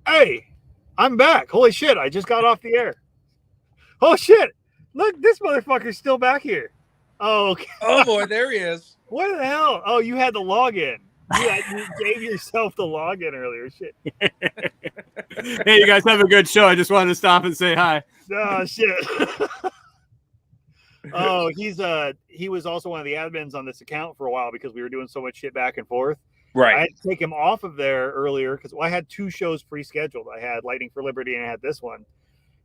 Hey, I'm back. Holy shit, I just got off the air. Oh shit. Look, this motherfucker's still back here. Oh, okay. Oh boy, there he is. What the hell? Oh, you had the login. You gave yourself the login earlier. Shit. Hey, you guys have a good show. I just wanted to stop and say hi. Oh shit. Oh, he was also one of the admins on this account for a while because we were doing so much shit back and forth. Right. I had to take him off of there earlier because I had two shows pre-scheduled. I had Lightning for Liberty and I had this one,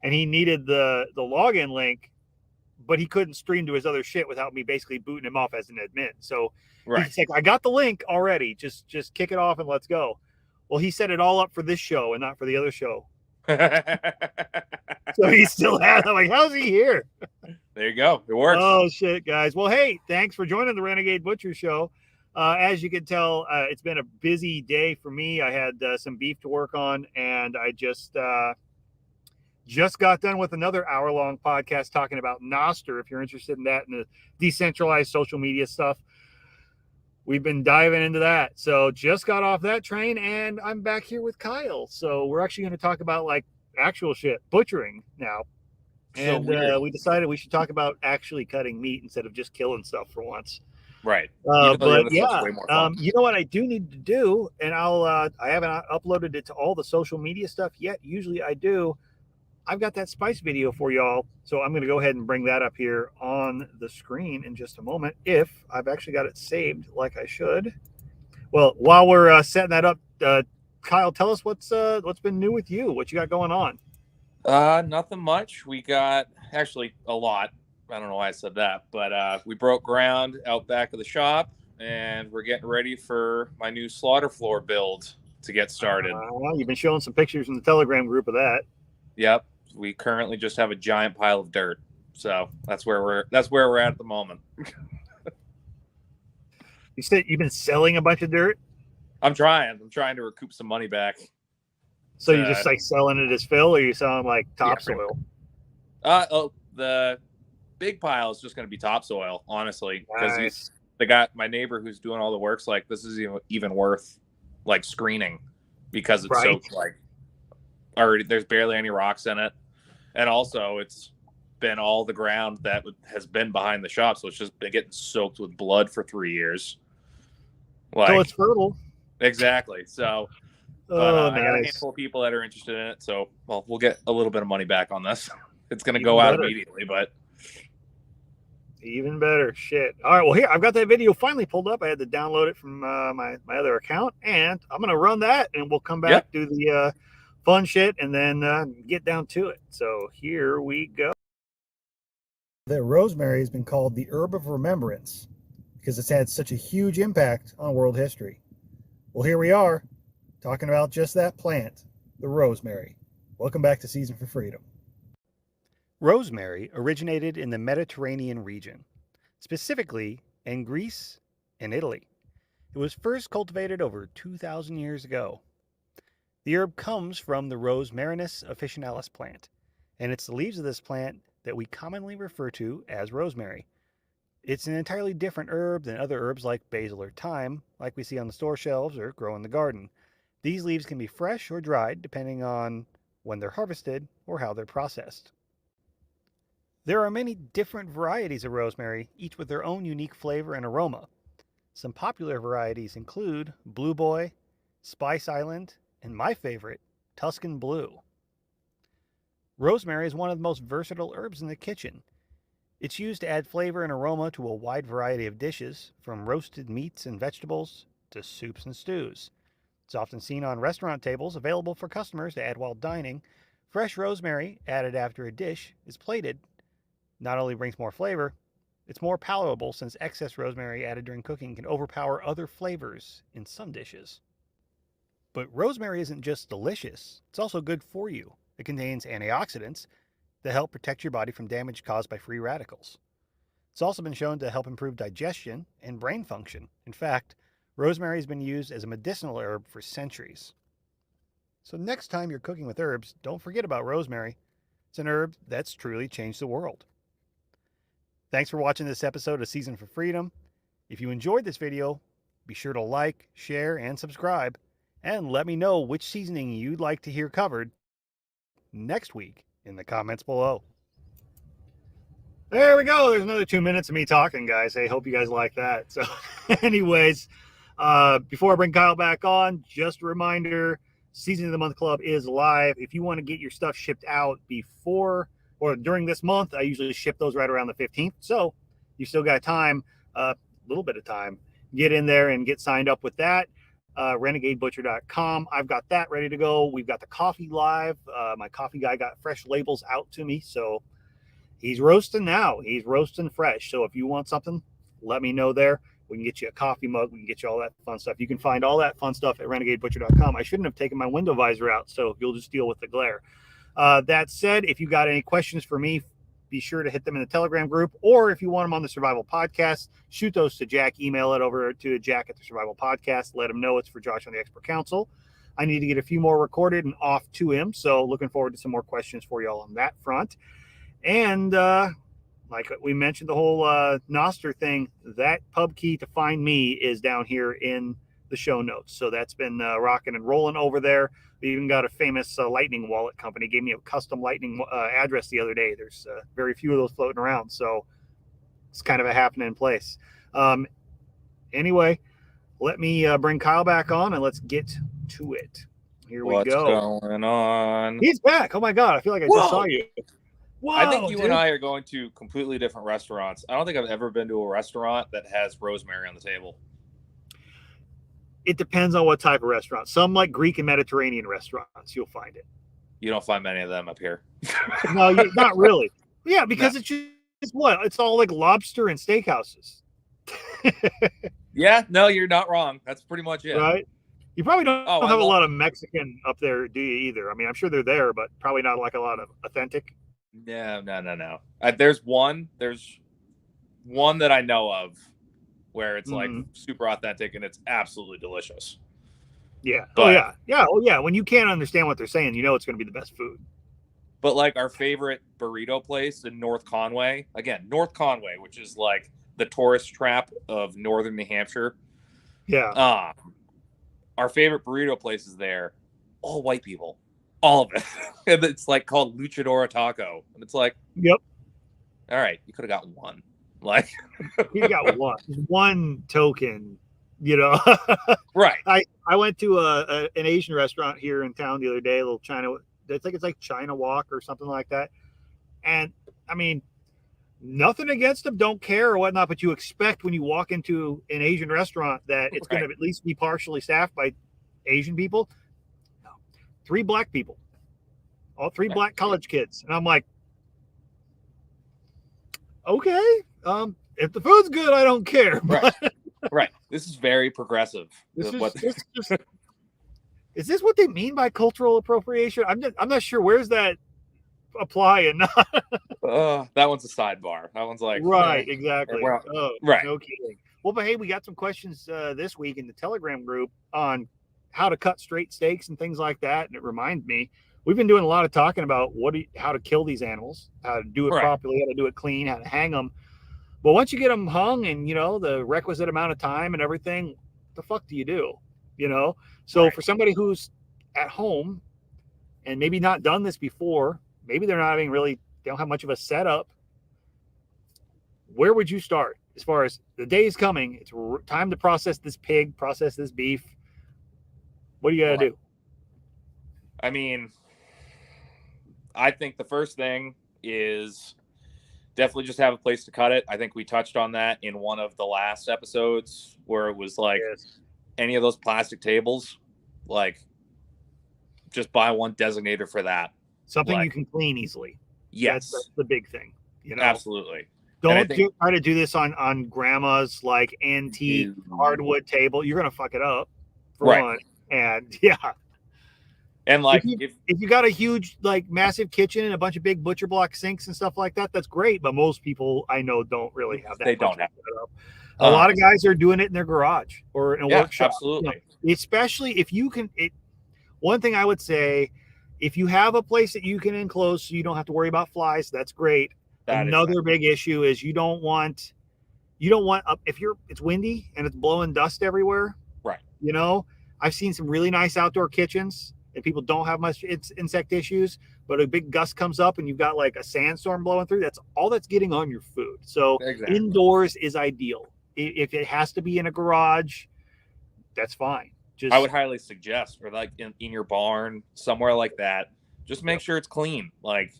and he needed the login link, but he couldn't stream to his other shit without me basically booting him off as an admin. So he's like, I got the link already. Just kick it off and let's go. Well, he set it all up for this show and not for the other show. So he still had. I'm like, how's he here? There you go. It works. Oh shit, guys. Well, hey, thanks for joining the Renegade Butcher show. As you can tell, it's been a busy day for me. I had some beef to work on, and I just got done with another hour-long podcast talking about Nostr. If you're interested in that and the decentralized social media stuff, we've been diving into that. So just got off that train, and I'm back here with Kyle. So we're actually going to talk about like actual shit, butchering now. And we decided we should talk about actually cutting meat instead of just killing stuff for once. Right. But yeah, you know what I do need to do, and I haven't uploaded it to all the social media stuff yet. Usually I do. I've got that spice video for y'all, so I'm going to go ahead and bring that up here on the screen in just a moment. If I've actually got it saved like I should. Well, while we're setting that up, Kyle, tell us what's been new with you. What you got going on? Nothing much. We got actually a lot. I don't know why I said that, but we broke ground out back of the shop, and we're getting ready for my new slaughter floor build to get started. Well, you've been showing some pictures in the Telegram group of that. Yep. We currently just have a giant pile of dirt, so that's where we're at the moment. You said you've been selling a bunch of dirt? I'm trying to recoup some money back. So you're just like selling it as fill, or you selling like topsoil? The big pile is just going to be topsoil, honestly, because my neighbor who's doing all the work's like, this is even worth like screening because it's so like already there's barely any rocks in it, and also it's been all the ground that has been behind the shop, so it's just been getting soaked with blood for 3 years. Like, so it's fertile. Exactly. So. But I got a handful of people that are interested in it, so we'll get a little bit of money back on this. It's going to go out immediately, but even better. Shit. All right. Well, here I've got that video finally pulled up. I had to download it from my other account, and I'm going to run that, and we'll come back do the fun shit, and then get down to it. So here we go. The rosemary has been called the herb of remembrance because it's had such a huge impact on world history. Well, here we are. Talking about just that plant, the rosemary. Welcome back to Season for Freedom. Rosemary originated in the Mediterranean region, specifically in Greece and Italy. It was first cultivated over 2,000 years ago. The herb comes from the Rose marinus officinalis plant, and it's the leaves of this plant that we commonly refer to as rosemary. It's an entirely different herb than other herbs like basil or thyme, like we see on the store shelves or grow in the garden. These leaves can be fresh or dried depending on when they're harvested or how they're processed. There are many different varieties of rosemary, each with their own unique flavor and aroma. Some popular varieties include Blue Boy, Spice Island, and my favorite, Tuscan Blue. Rosemary is one of the most versatile herbs in the kitchen. It's used to add flavor and aroma to a wide variety of dishes, from roasted meats and vegetables to soups and stews. It's often seen on restaurant tables, available for customers to add while dining. Fresh rosemary added after a dish is plated. Not only brings more flavor, it's more palatable since excess rosemary added during cooking can overpower other flavors in some dishes. But rosemary isn't just delicious, it's also good for you. It contains antioxidants that help protect your body from damage caused by free radicals. It's also been shown to help improve digestion and brain function. In fact, rosemary has been used as a medicinal herb for centuries. So next time you're cooking with herbs, don't forget about rosemary. It's an herb that's truly changed the world. Thanks for watching this episode of Season for Freedom. If you enjoyed this video, be sure to like, share, and subscribe. And let me know which seasoning you'd like to hear covered next week in the comments below. There we go. There's another 2 minutes of me talking, guys. Hey, hope you guys like that. So anyways, before I bring Kyle back on, just a reminder, Season of the Month Club is live. If you want to get your stuff shipped out before or during this month, I usually ship those right around the 15th. So you still got time, a little bit of time. Get in there and get signed up with that. renegadebutcher.com. I've got that ready to go. We've got the coffee live. My coffee guy got fresh labels out to me. So he's roasting now. He's roasting fresh. So if you want something, let me know there. We can get you a coffee mug. We can get you all that fun stuff. You can find all that fun stuff at renegadebutcher.com. I shouldn't have taken my window visor out, so you'll just deal with the glare. That said, if you got any questions for me, be sure to hit them in the Telegram group. Or if you want them on the Survival Podcast, shoot those to Jack. Email it over to Jack at the Survival Podcast. Let him know it's for Josh on the Expert Council. I need to get a few more recorded and off to him. So looking forward to some more questions for y'all on that front. And like we mentioned, the whole Nostr thing, that pub key to find me is down here in the show notes. So that's been rocking and rolling over there. We even got a famous Lightning wallet company gave me a custom Lightning address the other day. There's very few of those floating around. So it's kind of a happening place. Anyway, let me bring Kyle back on and let's get to it. Here we go. What's going on? He's back. Oh my God. I feel like I just saw you. Whoa, I think you dude. and I are going to completely different restaurants. I don't think I've ever been to a restaurant that has rosemary on the table. It depends on what type of restaurant. Some like Greek and Mediterranean restaurants, you'll find it. You don't find many of them up here. No, not really. Yeah, because it's what? It's all like lobster and steakhouses. Yeah, no, you're not wrong. That's pretty much it. Right? You probably don't have a lot of Mexican up there, do you, either? I mean, I'm sure they're there, but probably not like a lot of authentic. No. There's one that I know of where it's like super authentic and it's absolutely delicious. Yeah. But, Oh yeah. When you can't understand what they're saying, you know it's going to be the best food. But like our favorite burrito place in North Conway, which is like the tourist trap of northern New Hampshire. Yeah. Our favorite burrito place is there. All white people. All of it. And it's like called Luchadora Taco. And it's like, yep. All right, you could have got one. Like you got one token, you know. Right. I went to an Asian restaurant here in town the other day, a little China. I think it's like China Walk or something like that. And I mean, nothing against them, don't care or whatnot, but you expect when you walk into an Asian restaurant that it's going to at least be partially staffed by Asian people. No, 3 black people, all 3 black college kids, and I'm like, okay, if the food's good, I don't care. Right. This is very progressive. Is this what they mean by cultural appropriation? I'm not sure. Where's that apply and not? That one's a sidebar. That one's like right, exactly. Right. No kidding. Well, but hey, we got some questions this week in the Telegram group on how to cut straight steaks and things like that. And it reminds me, we've been doing a lot of talking about how to kill these animals, how to do it properly, how to do it clean, how to hang them. But once you get them hung and, you know, the requisite amount of time and everything, what the fuck do you do? You know? So for somebody who's at home and maybe not done this before, maybe they're not they don't have much of a setup. Where would you start as far as the day is coming? It's time to process this pig, process this beef. What do you got to do? I mean, I think the first thing is definitely just have a place to cut it. I think we touched on that in one of the last episodes where it was like any of those plastic tables, like just buy one designator for that. Something you can clean easily. Yes. That's the big thing. You know? Absolutely. Don't try to do this on grandma's like antique hardwood table. You're going to fuck it up for one. And and like if you got a huge, like massive kitchen and a bunch of big butcher block sinks and stuff like that, that's great. But most people I know don't really have that. They don't have it. A lot of guys are doing it in their garage or in a workshop. Absolutely. You know, especially if you can. One thing I would say, if you have a place that you can enclose so you don't have to worry about flies, that's great. Another big issue is you don't want if it's windy and it's blowing dust everywhere. Right. You know, I've seen some really nice outdoor kitchens and people don't have much insect issues, but a big gust comes up and you've got like a sandstorm blowing through. That's all that's getting on your food. So Exactly. indoors is ideal. If it has to be in a garage, that's fine. I would highly suggest, or like in your barn, somewhere like that, just make sure it's clean. Like,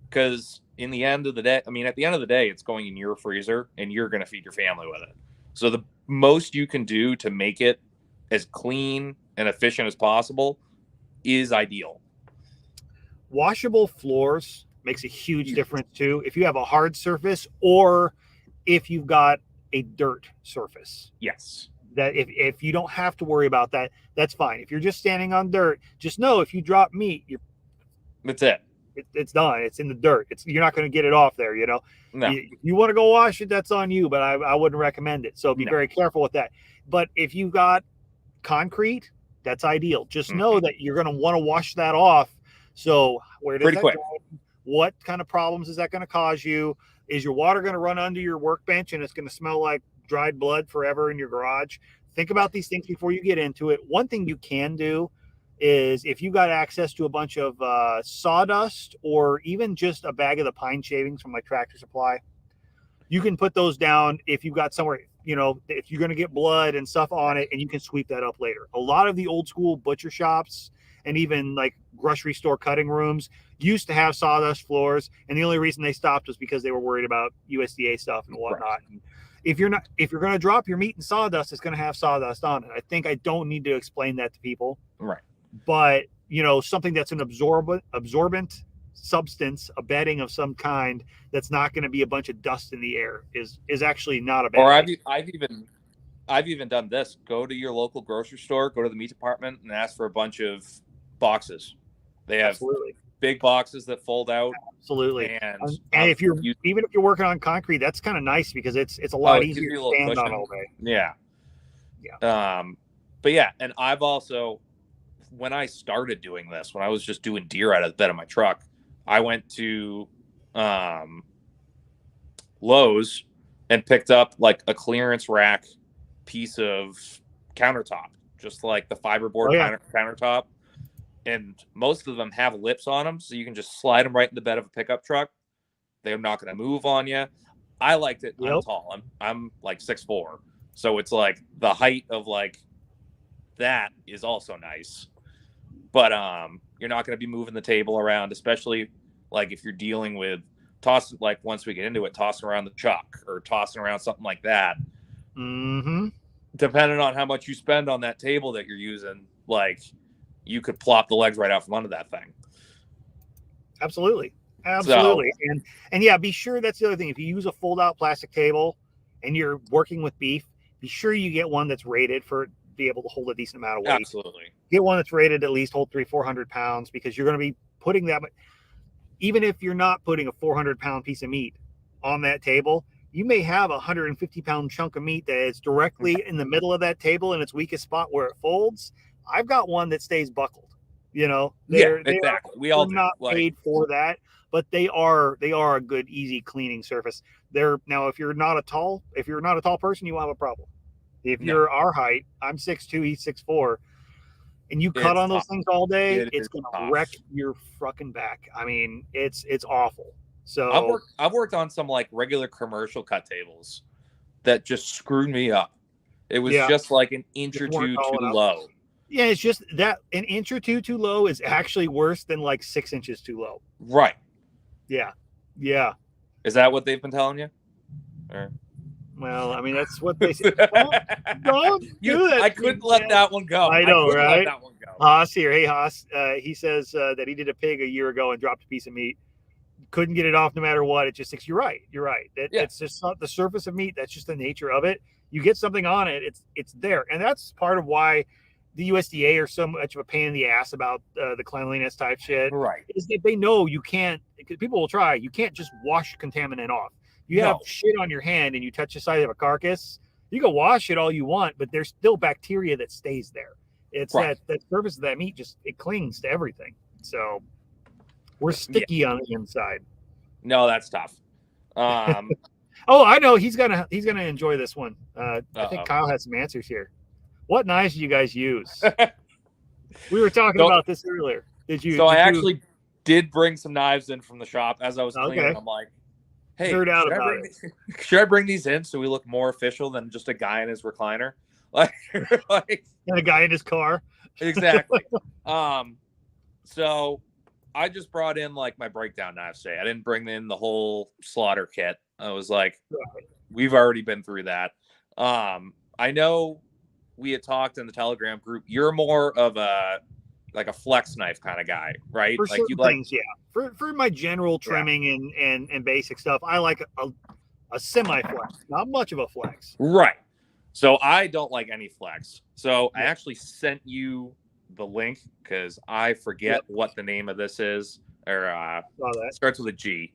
because in the end of the day, I mean, at the end of the day, it's going in your freezer and you're going to feed your family with it. So the most you can do to make it as clean and efficient as possible is ideal. Washable floors makes a huge difference too. If you have a hard surface or if you've got a dirt surface. Yes. That if you don't have to worry about that, that's fine. If you're just standing on dirt, just know if you drop meat, that's it. It's done. It's in the dirt. You're not going to get it off there. No. You want to go wash it, that's on you, but I wouldn't recommend it. So be very careful with that. But if you've got concrete, that's ideal. Just know that you're going to want to wash that off. So where does that go? What kind of problems is that going to cause you? Is your water going to run under your workbench and it's going to smell like dried blood forever in your garage? Think about these things before you get into it. One thing you can do is if you got access to a bunch of sawdust or even just a bag of the pine shavings from like Tractor Supply, you can put those down if you've got somewhere, if you're going to get blood and stuff on it, and you can sweep that up later. A lot of the old school butcher shops and even like grocery store cutting rooms used to have sawdust floors, and the only reason they stopped was because they were worried about USDA stuff and whatnot. Right. If you're going to drop your meat in sawdust, it's going to have sawdust on it. I think I don't need to explain that to people. Right. But, something that's an absorbent substance, a bedding of some kind that's not going to be a bunch of dust in the air is actually not a bad thing. I've even done this. Go to your local grocery store, go to the meat department and ask for a bunch of boxes. They have big boxes that fold out. Absolutely. And if you're even if you're working on concrete, that's kind of nice because it's a lot easier to stand on all day. Yeah. But yeah, and I've also, when I started doing this, when I was just doing deer out of the bed of my truck, I went to Lowe's and picked up like a clearance rack piece of countertop, just like the fiberboard countertop. And most of them have lips on them, so you can just slide them right in the bed of a pickup truck. They're not going to move on you. I liked it. I'm tall. I'm like 6'4", so it's like the height of like that is also nice. But you're not going to be moving the table around, especially like if you're dealing with once we get into it, tossing around the chuck or tossing around something like that. Mm-hmm. Depending on how much you spend on that table that you're using, like, you could plop the legs right out from under that thing. Absolutely. So, and yeah, be sure that's the other thing. If you use a fold out plastic table and you're working with beef, be sure you get one that's rated for be able to hold a decent amount of weight. Absolutely. Get one that's rated at least hold 300-400 pounds, because you're going to be putting that, even if you're not putting a 400-pound piece of meat on that table, you may have a 150-pound chunk of meat that is directly in the middle of that table in its weakest spot where it folds. I've got one that stays buckled. Exactly. We all not paid for that, but they are a good, easy cleaning surface. Now, if you're not a tall person, you will have a problem. If you're our height, I'm 6'2", he's 6'4", and you cut on those things all day, it's going to wreck your fucking back. I mean, it's awful. So I've worked on some like regular commercial cut tables that just screwed me up. It was just like an inch or two too low. Yeah, it's just that an inch or two too low is actually worse than like 6 inches too low. Right. Yeah. Yeah. Is that what they've been telling you? Or... Well, I mean, that's what they say. Don't do that. I couldn't let that one go. I know, right? Let that one go. Haas here. Hey, Haas. He says that he did a pig a year ago and dropped a piece of meat. Couldn't get it off no matter what. It just sticks. You're right. It's just not the surface of meat. That's just the nature of it. You get something on it, it's there. And that's part of why the USDA are so much of a pain in the ass about the cleanliness type shit. Right. Is that they know you can't, because people will try, you can't just wash contaminant off. You have shit on your hand and you touch the side of a carcass, you can wash it all you want, but there's still bacteria that stays there. It's that surface of that meat, it clings to everything. So we're sticky on the inside. No, that's tough. Oh, I know. He's gonna enjoy this one. I think Kyle has some answers here. What knives do you guys use? We were talking about this earlier. Did you? So I actually did bring some knives in from the shop as I was cleaning. Okay. I'm like, hey, Nerd out about should I bring these in so we look more official than just a guy in his recliner? Like and a guy in his car. Exactly. So I just brought in like my breakdown knives today. I didn't bring in the whole slaughter kit. I was like, we've already been through that. I know we had talked in the Telegram group. You're more of a flex knife kind of guy, right? For like certain things, yeah. For my general trimming and basic stuff, I like a semi flex, not much of a flex. Right. So I don't like any flex. So I actually sent you the link because I forget what the name of this is, or it starts with a G.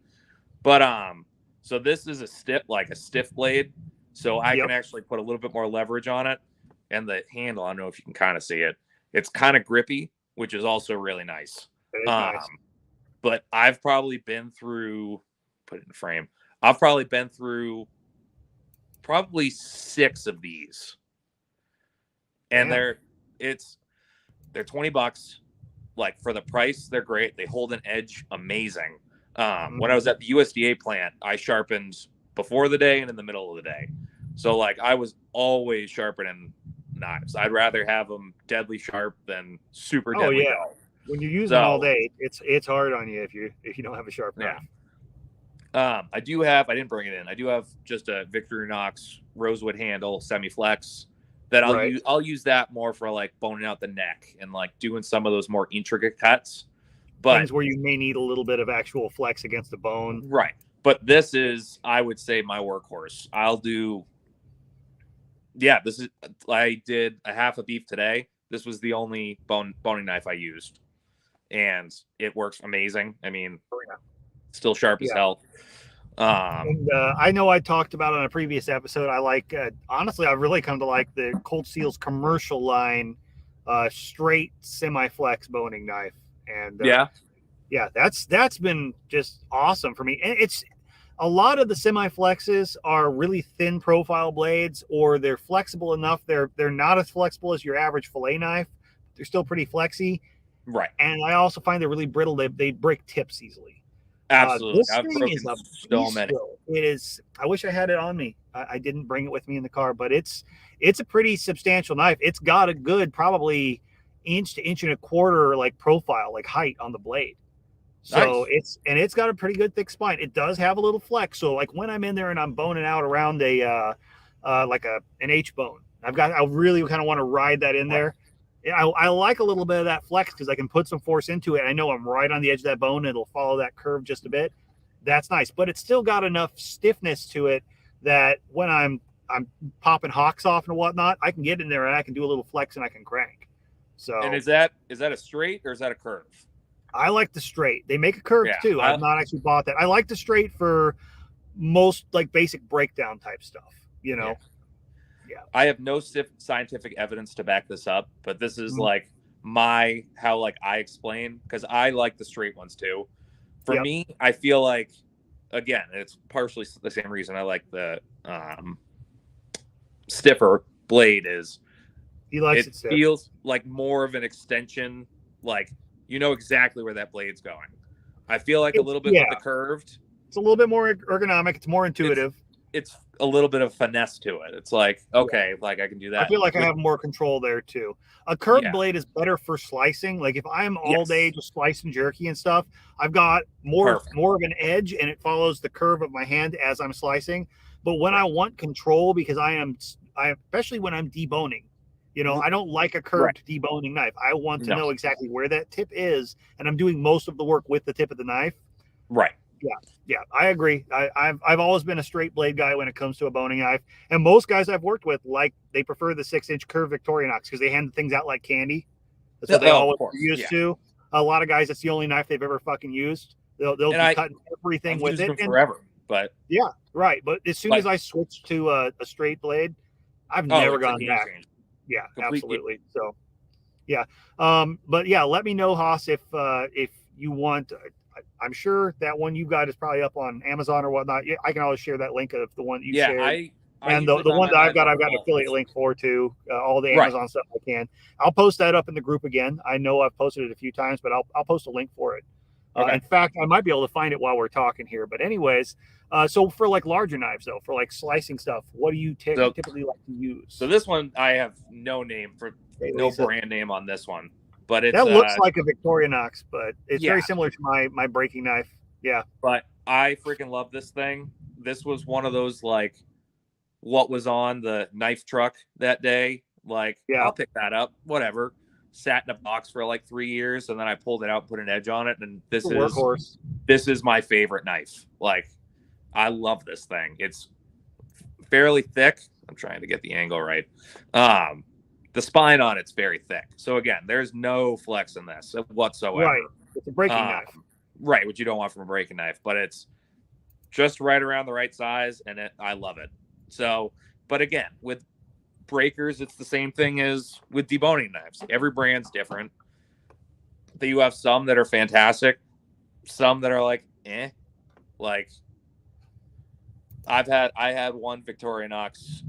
But so this is a stiff blade. So I can actually put a little bit more leverage on it. And the handle, I don't know if you can kind of see it. It's kind of grippy, which is also really nice. Nice. But I've probably been through, put it in frame. I've probably been through probably 6 of these. And they're $20. Like for the price, they're great. They hold an edge amazing. When I was at the USDA plant, I sharpened before the day and in the middle of the day. So like I was always sharpening knives. I'd rather have them deadly sharp than super deadly dull. When you use them all day, it's hard on you if you don't have a sharp knife. I didn't bring it in. I do have just a Victorinox rosewood handle semi-flex that I'll use that more for like boning out the neck and like doing some of those more intricate cuts. But things where you may need a little bit of actual flex against the bone. Right. But this is, I would say, my workhorse. I did a half a beef today. This was the only boning knife I used. And it works amazing. I mean, still sharp as hell. And I know I talked about on a previous episode. I like, honestly, I've really come to like the Cold Steel's commercial line, straight semi-flex boning knife. And that's been just awesome for me. And it's a lot of the semi-flexes are really thin profile blades, or they're flexible enough. They're not as flexible as your average fillet knife. They're still pretty flexy. Right. And I also find they're really brittle. They break tips easily. Absolutely. I've broken so many. It is. I wish I had it on me. I didn't bring it with me in the car, but it's a pretty substantial knife. It's got a good probably inch to inch and a quarter like profile, like height on the blade. So it's got a pretty good thick spine. It does have a little flex. So like when I'm in there and I'm boning out around an H bone, I really kind of want to ride that in there. I like a little bit of that flex because I can put some force into it. I know I'm right on the edge of that bone and it'll follow that curve just a bit. That's nice, but it's still got enough stiffness to it that when I'm popping hocks off and whatnot, I can get in there and I can do a little flex and I can crank. So, and is that a straight or is that a curve? I like the straight. They make a curve too. I've not actually bought that. I like the straight for most like basic breakdown type stuff, you know? Yeah. I have no scientific evidence to back this up, but this is like how I explain, because I like the straight ones too. For me, I feel like, again, it's partially the same reason I like the stiffer blade is he likes it feels like more of an extension, like you know exactly where that blade's going. I feel like a little bit with the curved. It's a little bit more ergonomic. It's more intuitive. It's a little bit of finesse to it. It's like, okay, like I can do that. I feel like I have more control there too. A curved blade is better for slicing. Like if I'm all day just slicing jerky and stuff, I've got more of an edge and it follows the curve of my hand as I'm slicing. But when I want control, because I especially when I'm deboning, you know, I don't like a curved deboning knife. I want to know exactly where that tip is, and I'm doing most of the work with the tip of the knife. Right. Yeah, I agree. I've always been a straight blade guy when it comes to a boning knife, and most guys I've worked with they prefer the 6-inch curved Victorinox because they hand things out like candy. That's what they always used to. A lot of guys, that's the only knife they've ever fucking used. They'll be cutting everything with it forever. But But as soon as I switched to a straight blade, I've never gone back. Yeah, absolutely. So, but let me know, Haas, if you want. I'm sure that one you got is probably up on Amazon or whatnot. Yeah, I can always share that link of the one you shared. And the one that I've got an affiliate link for too. All the Amazon stuff I can. I'll post that up in the group again. I know I've posted it a few times, but I'll post a link for it. In fact, I might be able to find it while we're talking here. But anyways, so for like larger knives though, for like slicing stuff, what do you typically like to use? So this one I have no name for, no brand name on this one, but it's that looks like a Victorinox, but it's very similar to my breaking knife. Yeah, but I freaking love this thing. This was one of those like what was on the knife truck that day. Like, I'll pick that up, whatever. Sat in a box for like 3 years, and then I pulled it out and put an edge on it. And this is my favorite knife. Like, I love this thing. It's fairly thick. I'm trying to get the angle right. The spine on it's very thick. So again, there's no flex in this whatsoever. Right. It's a breaking knife. Right, what you don't want from a breaking knife, but it's just right around the right size, and I love it. So, but again, with breakers, it's the same thing as with deboning knives. Every brand's different. You have some that are fantastic, some that are like, Like, I had one Victorinox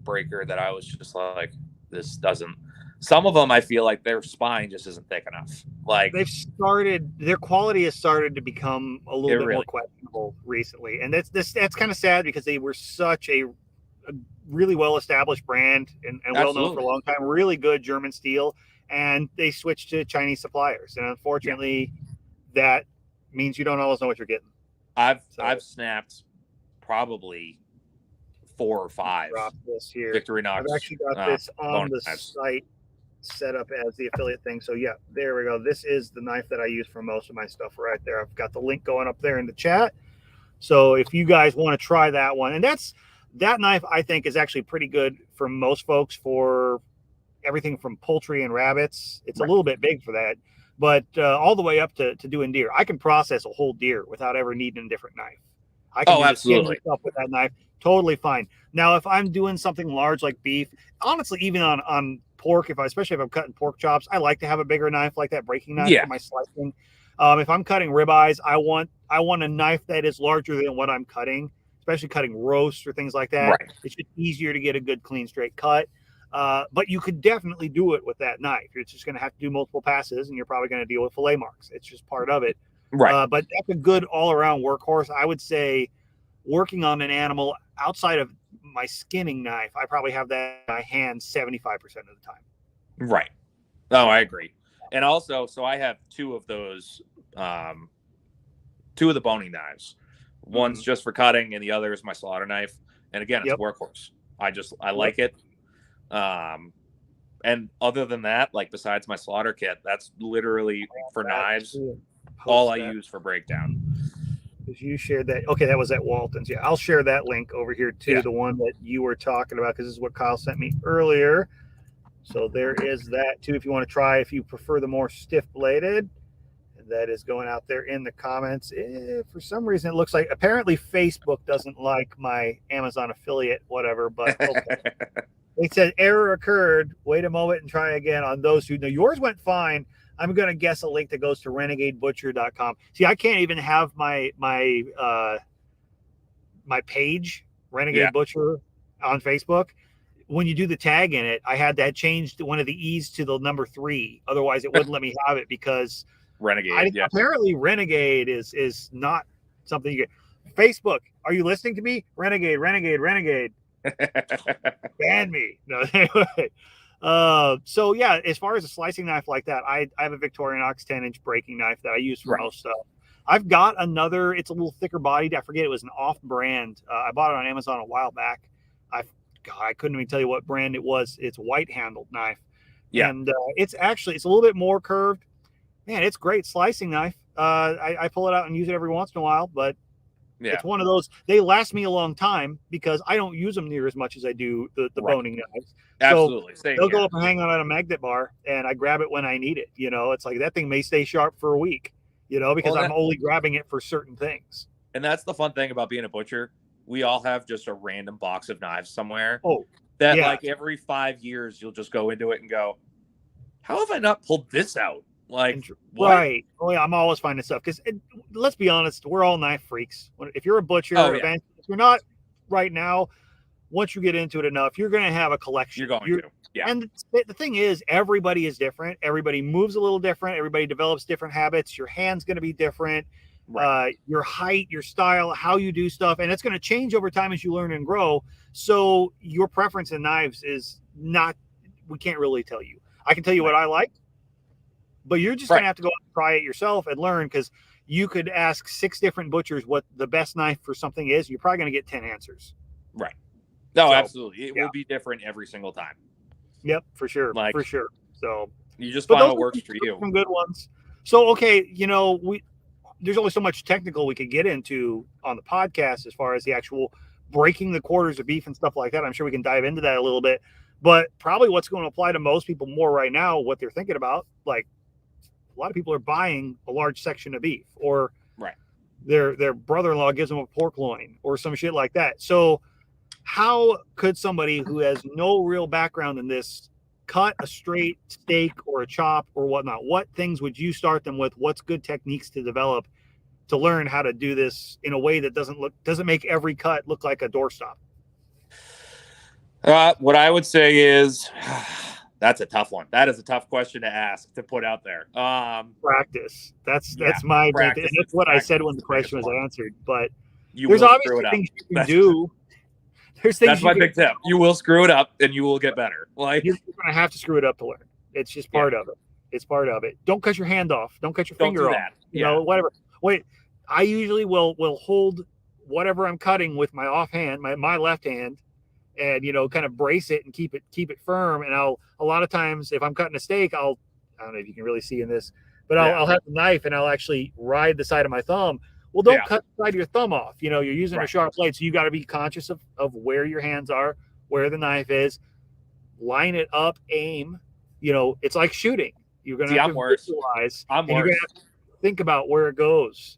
breaker that I was just like, this doesn't. Some of them I feel like their spine just isn't thick enough. Like, their quality has started to become a little bit more questionable recently, and that's kind of sad because they were such a really well established brand and well known for a long time. Really good German steel, and they switched to Chinese suppliers, and unfortunately, that means you don't always know what you're getting. I've snapped probably 4 or 5 Victorinox. I've actually got this on the site set up as the affiliate thing. So yeah, there we go. This is the knife that I use for most of my stuff right there. I've got the link going up there in the chat. So if you guys want to try that one, and that knife I think is actually pretty good for most folks for everything from poultry and rabbits. It's a little bit big for that, but all the way up to doing deer. I can process a whole deer without ever needing a different knife. I can do absolutely stuff with that knife. Totally fine. Now, if I'm doing something large like beef, honestly, even on pork, especially if I'm cutting pork chops, I like to have a bigger knife like that breaking knife for my slicing. If I'm cutting ribeyes, I want a knife that is larger than what I'm cutting, especially cutting roast or things like that. Right. It's just easier to get a good, clean, straight cut. But you could definitely do it with that knife. You're just going to have to do multiple passes, and you're probably going to deal with fillet marks. It's just part of it. Right. But that's a good all-around workhorse. I would say working on an animal outside of my skinning knife, I probably have that in my hand 75% of the time. Right. Oh, I agree. And also, so I have 2 of those, 2 of the boning knives. One's just for cutting, and the other is my slaughter knife. And again, it's a workhorse. I like it. And other than that, like besides my slaughter kit, that's literally for knives, all I use for breakdown. Because you shared that. Okay, that was at Walton's. Yeah, I'll share that link over here too, the one that you were talking about, because this is what Kyle sent me earlier. So there is that too, if you want to try, if you prefer the more stiff-bladed. That is going out there in the comments. For some reason, it looks like apparently Facebook doesn't like my Amazon affiliate, whatever, but okay. It said error occurred. Wait a moment and try again on those who know. Yours went fine. I'm going to guess a link that goes to renegadebutcher.com. See, I can't even have my page, Renegade Butcher, on Facebook. When you do the tag in it, I had that changed one of the E's to the number 3. Otherwise, it wouldn't let me have it because Renegade. Apparently, Renegade is not something you get. Facebook, are you listening to me? Renegade. Ban me. No, anyway. So yeah, as far as a slicing knife like that, I have a Victorinox 10-inch breaking knife that I use for most stuff. I've got another. It's a little thicker bodied. I forget, it was an off-brand. I bought it on Amazon a while back. I couldn't even tell you what brand it was. It's white-handled knife. Yeah, and it's a little bit more curved. Man, it's great slicing knife. I pull it out and use it every once in a while, but it's one of those. They last me a long time because I don't use them near as much as I do the boning knives. Absolutely. So they'll go up and hang on at a magnet bar, and I grab it when I need it. It's like that thing may stay sharp for a week, because I'm only grabbing it for certain things. And that's the fun thing about being a butcher. We all have just a random box of knives somewhere. Like every 5 years, you'll just go into it and go, how have I not pulled this out? Like, right. Oh, yeah, I'm always finding stuff because let's be honest, we're all knife freaks. If you're a butcher, if you're not right now, once you get into it enough, you're going to have a collection. You're going to. Yeah. And the thing is, everybody is different. Everybody moves a little different. Everybody develops different habits. Your hand's going to be different. Right. Your height, your style, how you do stuff. And it's going to change over time as you learn and grow. So your preference in knives is not, we can't really tell you. I can tell you what I like, but you're just going to have to go out and try it yourself and learn, because you could ask 6 different butchers what the best knife for something is. You're probably going to get 10 answers. Right. No, absolutely. It will be different every single time. Yep, for sure. For sure. So you just find what works for you. Some good ones. So, okay, there's only so much technical we could get into on the podcast as far as the actual breaking the quarters of beef and stuff like that. I'm sure we can dive into that a little bit, but probably what's going to apply to most people more right now, what they're thinking about, like a lot of people are buying a large section of beef, or their brother-in-law gives them a pork loin or some shit like that. So how could somebody who has no real background in this cut a straight steak or a chop or whatnot? What things would you start them with? What's good techniques to develop to learn how to do this in a way that doesn't make every cut look like a doorstop? What I would say is, that's a tough one. That is a tough question to ask, to put out there. Practice. That's my practice. And that's what I said when the question was answered. But there's obviously things you can do. There's things. That's my big tip. You will screw it up, and you will get better. Like, you're going to have to screw it up to learn. It's just part of it. It's part of it. Don't cut your hand off. Don't cut your finger off. You know, whatever. Wait, I usually will hold whatever I'm cutting with my offhand, my left hand, and kind of brace it and keep it firm. And a lot of times if I'm cutting a steak, I don't know if you can really see in this, but I'll have the knife and I'll actually ride the side of my thumb. Well, don't cut the side of your thumb off. You're using a sharp blade, so you got to be conscious of where your hands are, where the knife is. Line it up, aim. It's like shooting. You're gonna have to visualize. You're gonna have to think about where it goes.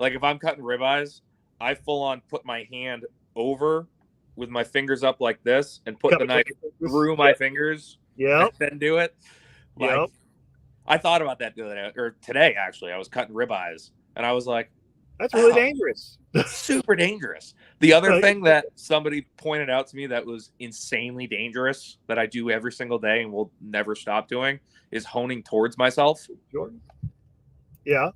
Like if I'm cutting ribeyes, I full on put my hand over with my fingers up like this and put the knife through my fingers. Yeah. Then do it. Like, I thought about that the other day, or today actually. I was cutting ribeyes. And I was like, that's really dangerous. That's super dangerous. The other thing that somebody pointed out to me that was insanely dangerous, that I do every single day and will never stop doing, is honing towards myself. Jordan. Yeah.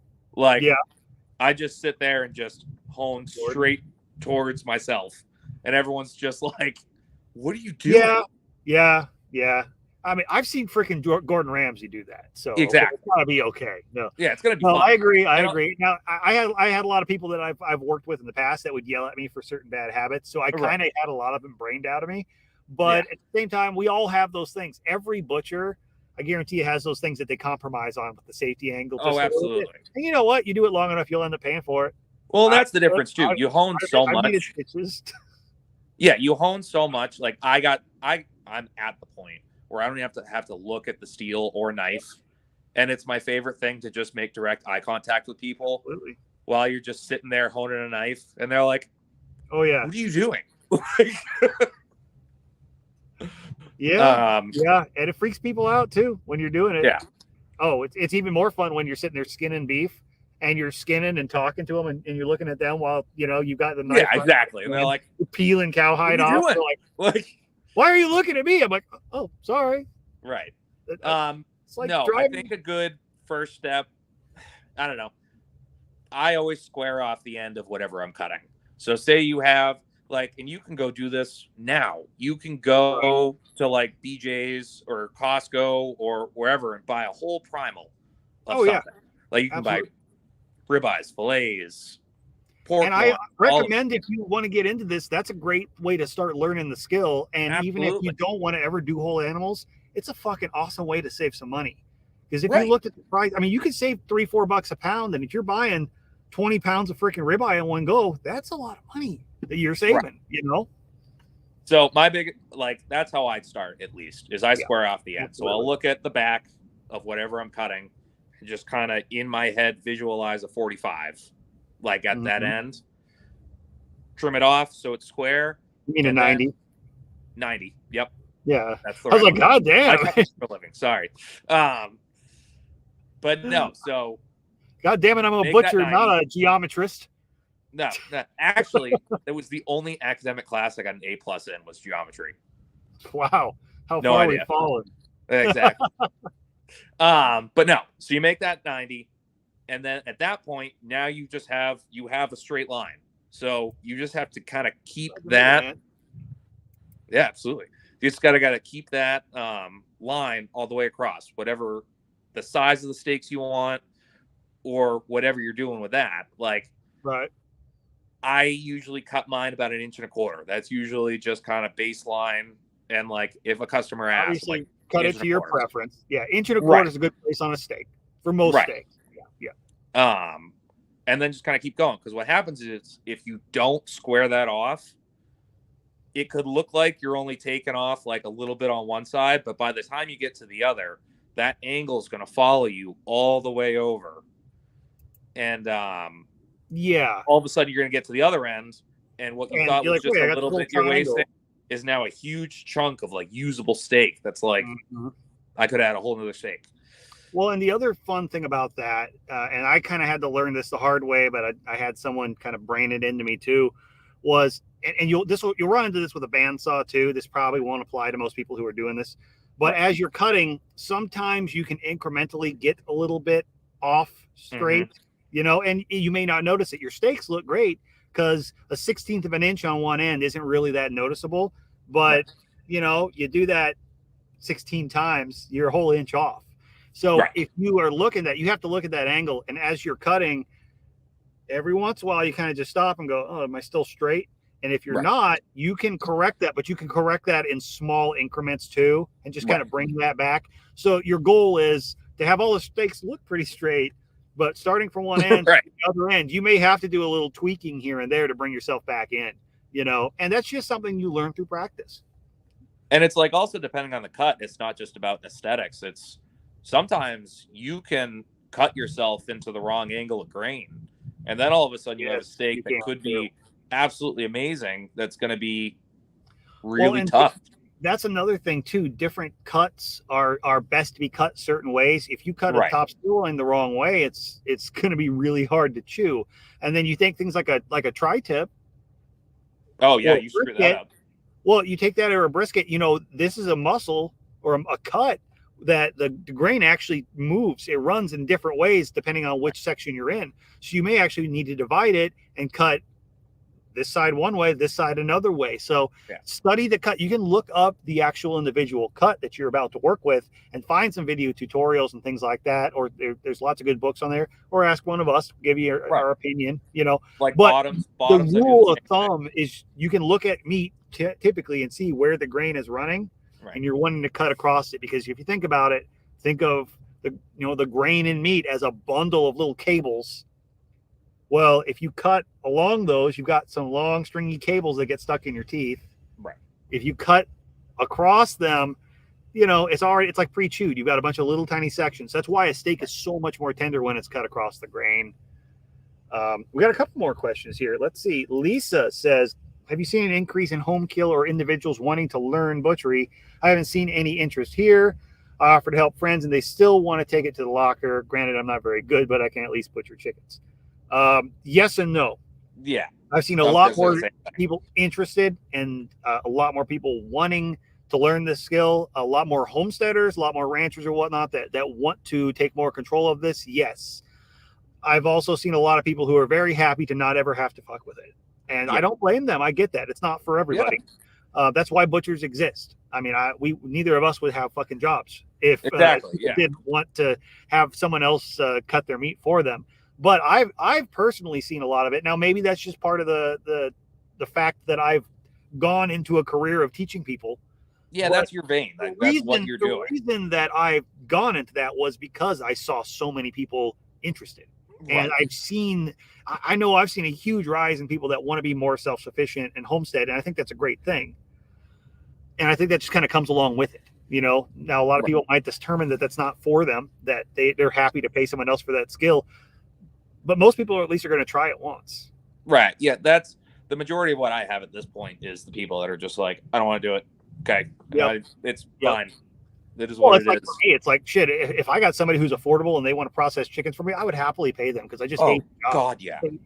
I just sit there and just hone straight towards myself. And everyone's just like, what are you doing? Yeah. I mean, I've seen freaking Gordon Ramsay do that, so exactly, it's gotta be okay. No, it's gonna be. Fun. I agree. Now, I had a lot of people that I've worked with in the past that would yell at me for certain bad habits, so I kind of had a lot of them brained out of me. But at the same time, we all have those things. Every butcher, I guarantee you, has those things that they compromise on with the safety angle. Oh, absolutely. And you know what? You do it long enough, you'll end up paying for it. Well, that's the difference too. You hone so much. Yeah, you hone so much. Like I'm at the point where I don't have to look at the steel or knife. And it's my favorite thing to just make direct eye contact with people while you're just sitting there honing a knife. And they're like, oh, yeah. What are you doing? Yeah. And it freaks people out, too, when you're doing it. Yeah. Oh, it's even more fun when you're sitting there skinning beef and you're skinning and talking to them and you're looking at them while, you've got the knife. Yeah, exactly. And they're like, peeling cowhide off. Like, why are you looking at me? I'm like, oh, sorry. Right. It's like no, driving. I think a good first step, I don't know. I always square off the end of whatever I'm cutting. So say you have and you can go do this now. You can go to BJ's or Costco or wherever and buy a whole primal of something. Like you can buy ribeyes, fillets, pork. And I recommend, if you want to get into this, that's a great way to start learning the skill. And even if you don't want to ever do whole animals, it's a fucking awesome way to save some money. Because if you looked at the price, I mean, you could save $3-4 a pound. And if you're buying 20 pounds of freaking ribeye in one go, that's a lot of money that you're saving, So my big, that's how I'd start, at least, is I square off the end. Absolutely. So I'll look at the back of whatever I'm cutting and just kind of in my head visualize a 45, at that end. Trim it off so it's square. You mean a 90? 90, yep. Yeah. That's I was like, God damn. I cut this for a living, sorry. But no, so. God damn it, I'm a butcher, not a geometrist. No. Actually, it was the only academic class I got an A+ in was geometry. Wow. How No far idea. we've fallen. Exactly. But no. So you make that 90, and then at that point, now you have a straight line. So you just have to kind of keep that. Yeah, absolutely. You just gotta keep that line all the way across, whatever the size of the stakes you want, or whatever you're doing with that. Like, right. I usually cut mine about 1.25 inches. That's usually just kind of baseline. And like, if a customer asks, Obviously, like, cut it to your preference. Yeah, 1.25 inches is a good place on a stake for most stakes. Yeah. And then just kind of keep going, because what happens is if you don't square that off, it could look like you're only taking off like a little bit on one side, but by the time you get to the other, that angle is going to follow you all the way over. And all of a sudden you're going to get to the other end, and what you thought was just a little bit you're wasting is now a huge chunk of like usable steak. That's like, I could add a whole nother steak. Well, and the other fun thing about that, and I kind of had to learn this the hard way, but I had someone kind of brain it into me too, was, and you'll run into this with a bandsaw too. This probably won't apply to most people who are doing this, but as you're cutting, sometimes you can incrementally get a little bit off straight, and you may not notice it. Your steaks look great because a 1/16 of an inch on one end isn't really that noticeable, but you do that 16 times, you're a whole inch off. So if you are looking at, you have to look at that angle, and as you're cutting, every once in a while you kind of just stop and go, oh, am I still straight? And if you're not, you can correct that, but you can correct that in small increments too, and just kind of bring that back. So your goal is to have all the stakes look pretty straight, but starting from one end to the other end, you may have to do a little tweaking here and there to bring yourself back in, and that's just something you learn through practice. And it's like, also depending on the cut, it's not just about aesthetics. It's sometimes you can cut yourself into the wrong angle of grain, and then all of a sudden you have a steak that could be absolutely amazing. That's going to be really tough. That's another thing too. Different cuts are best to be cut certain ways. If you cut a top sirloin the wrong way, it's going to be really hard to chew. And then you take things like a tri-tip. Oh yeah, you screw that up. Well, you take that or a brisket. This is a muscle or a cut that the grain actually moves. It runs in different ways depending on which section you're in. So you may actually need to divide it and cut this side one way, this side another way. So study the cut. You can look up the actual individual cut that you're about to work with and find some video tutorials and things like that. Or there's lots of good books on there. Or ask one of us to give you our opinion. Like but bottoms. The rule of thumb is you can look at meat typically and see where the grain is running. And you're wanting to cut across it, because if you think about it, think of the grain in meat as a bundle of little cables. Well, if you cut along those, you've got some long stringy cables that get stuck in your teeth. If you cut across them, it's like pre-chewed. You've got a bunch of little tiny sections. That's why a steak is so much more tender when it's cut across the grain. We got a couple more questions here. Let's see. Lisa says, have you seen an increase in home kill or individuals wanting to learn butchery? I haven't seen any interest here. I offer to help friends, and they still want to take it to the locker. Granted, I'm not very good, but I can at least butcher chickens. Yes and no. Yeah. I've seen a lot more people interested and a lot more people wanting to learn this skill. A lot more homesteaders, a lot more ranchers or whatnot that want to take more control of this. Yes. I've also seen a lot of people who are very happy to not ever have to fuck with it. And I don't blame them. I get that. It's not for everybody. That's why butchers exist. I mean, we neither of us would have fucking jobs if we didn't want to have someone else cut their meat for them. But I've personally seen a lot of it. Now, maybe that's just part of the fact that I've gone into a career of teaching people. Yeah, that's your vein. That's what you're doing. The reason that I've gone into that was because I saw so many people interested. And I've seen a huge rise in people that want to be more self-sufficient and homestead. And I think that's a great thing. And I think that just kind of comes along with it. Now a lot of people might determine that that's not for them, that they're happy to pay someone else for that skill. But most people at least are going to try it once. Right. Yeah. That's the majority of what I have at this point is the people that are just like, I don't want to do it. Okay. It's fine. It is what it is. For me, it's like, shit, if I got somebody who's affordable and they want to process chickens for me, I would happily pay them because I just hate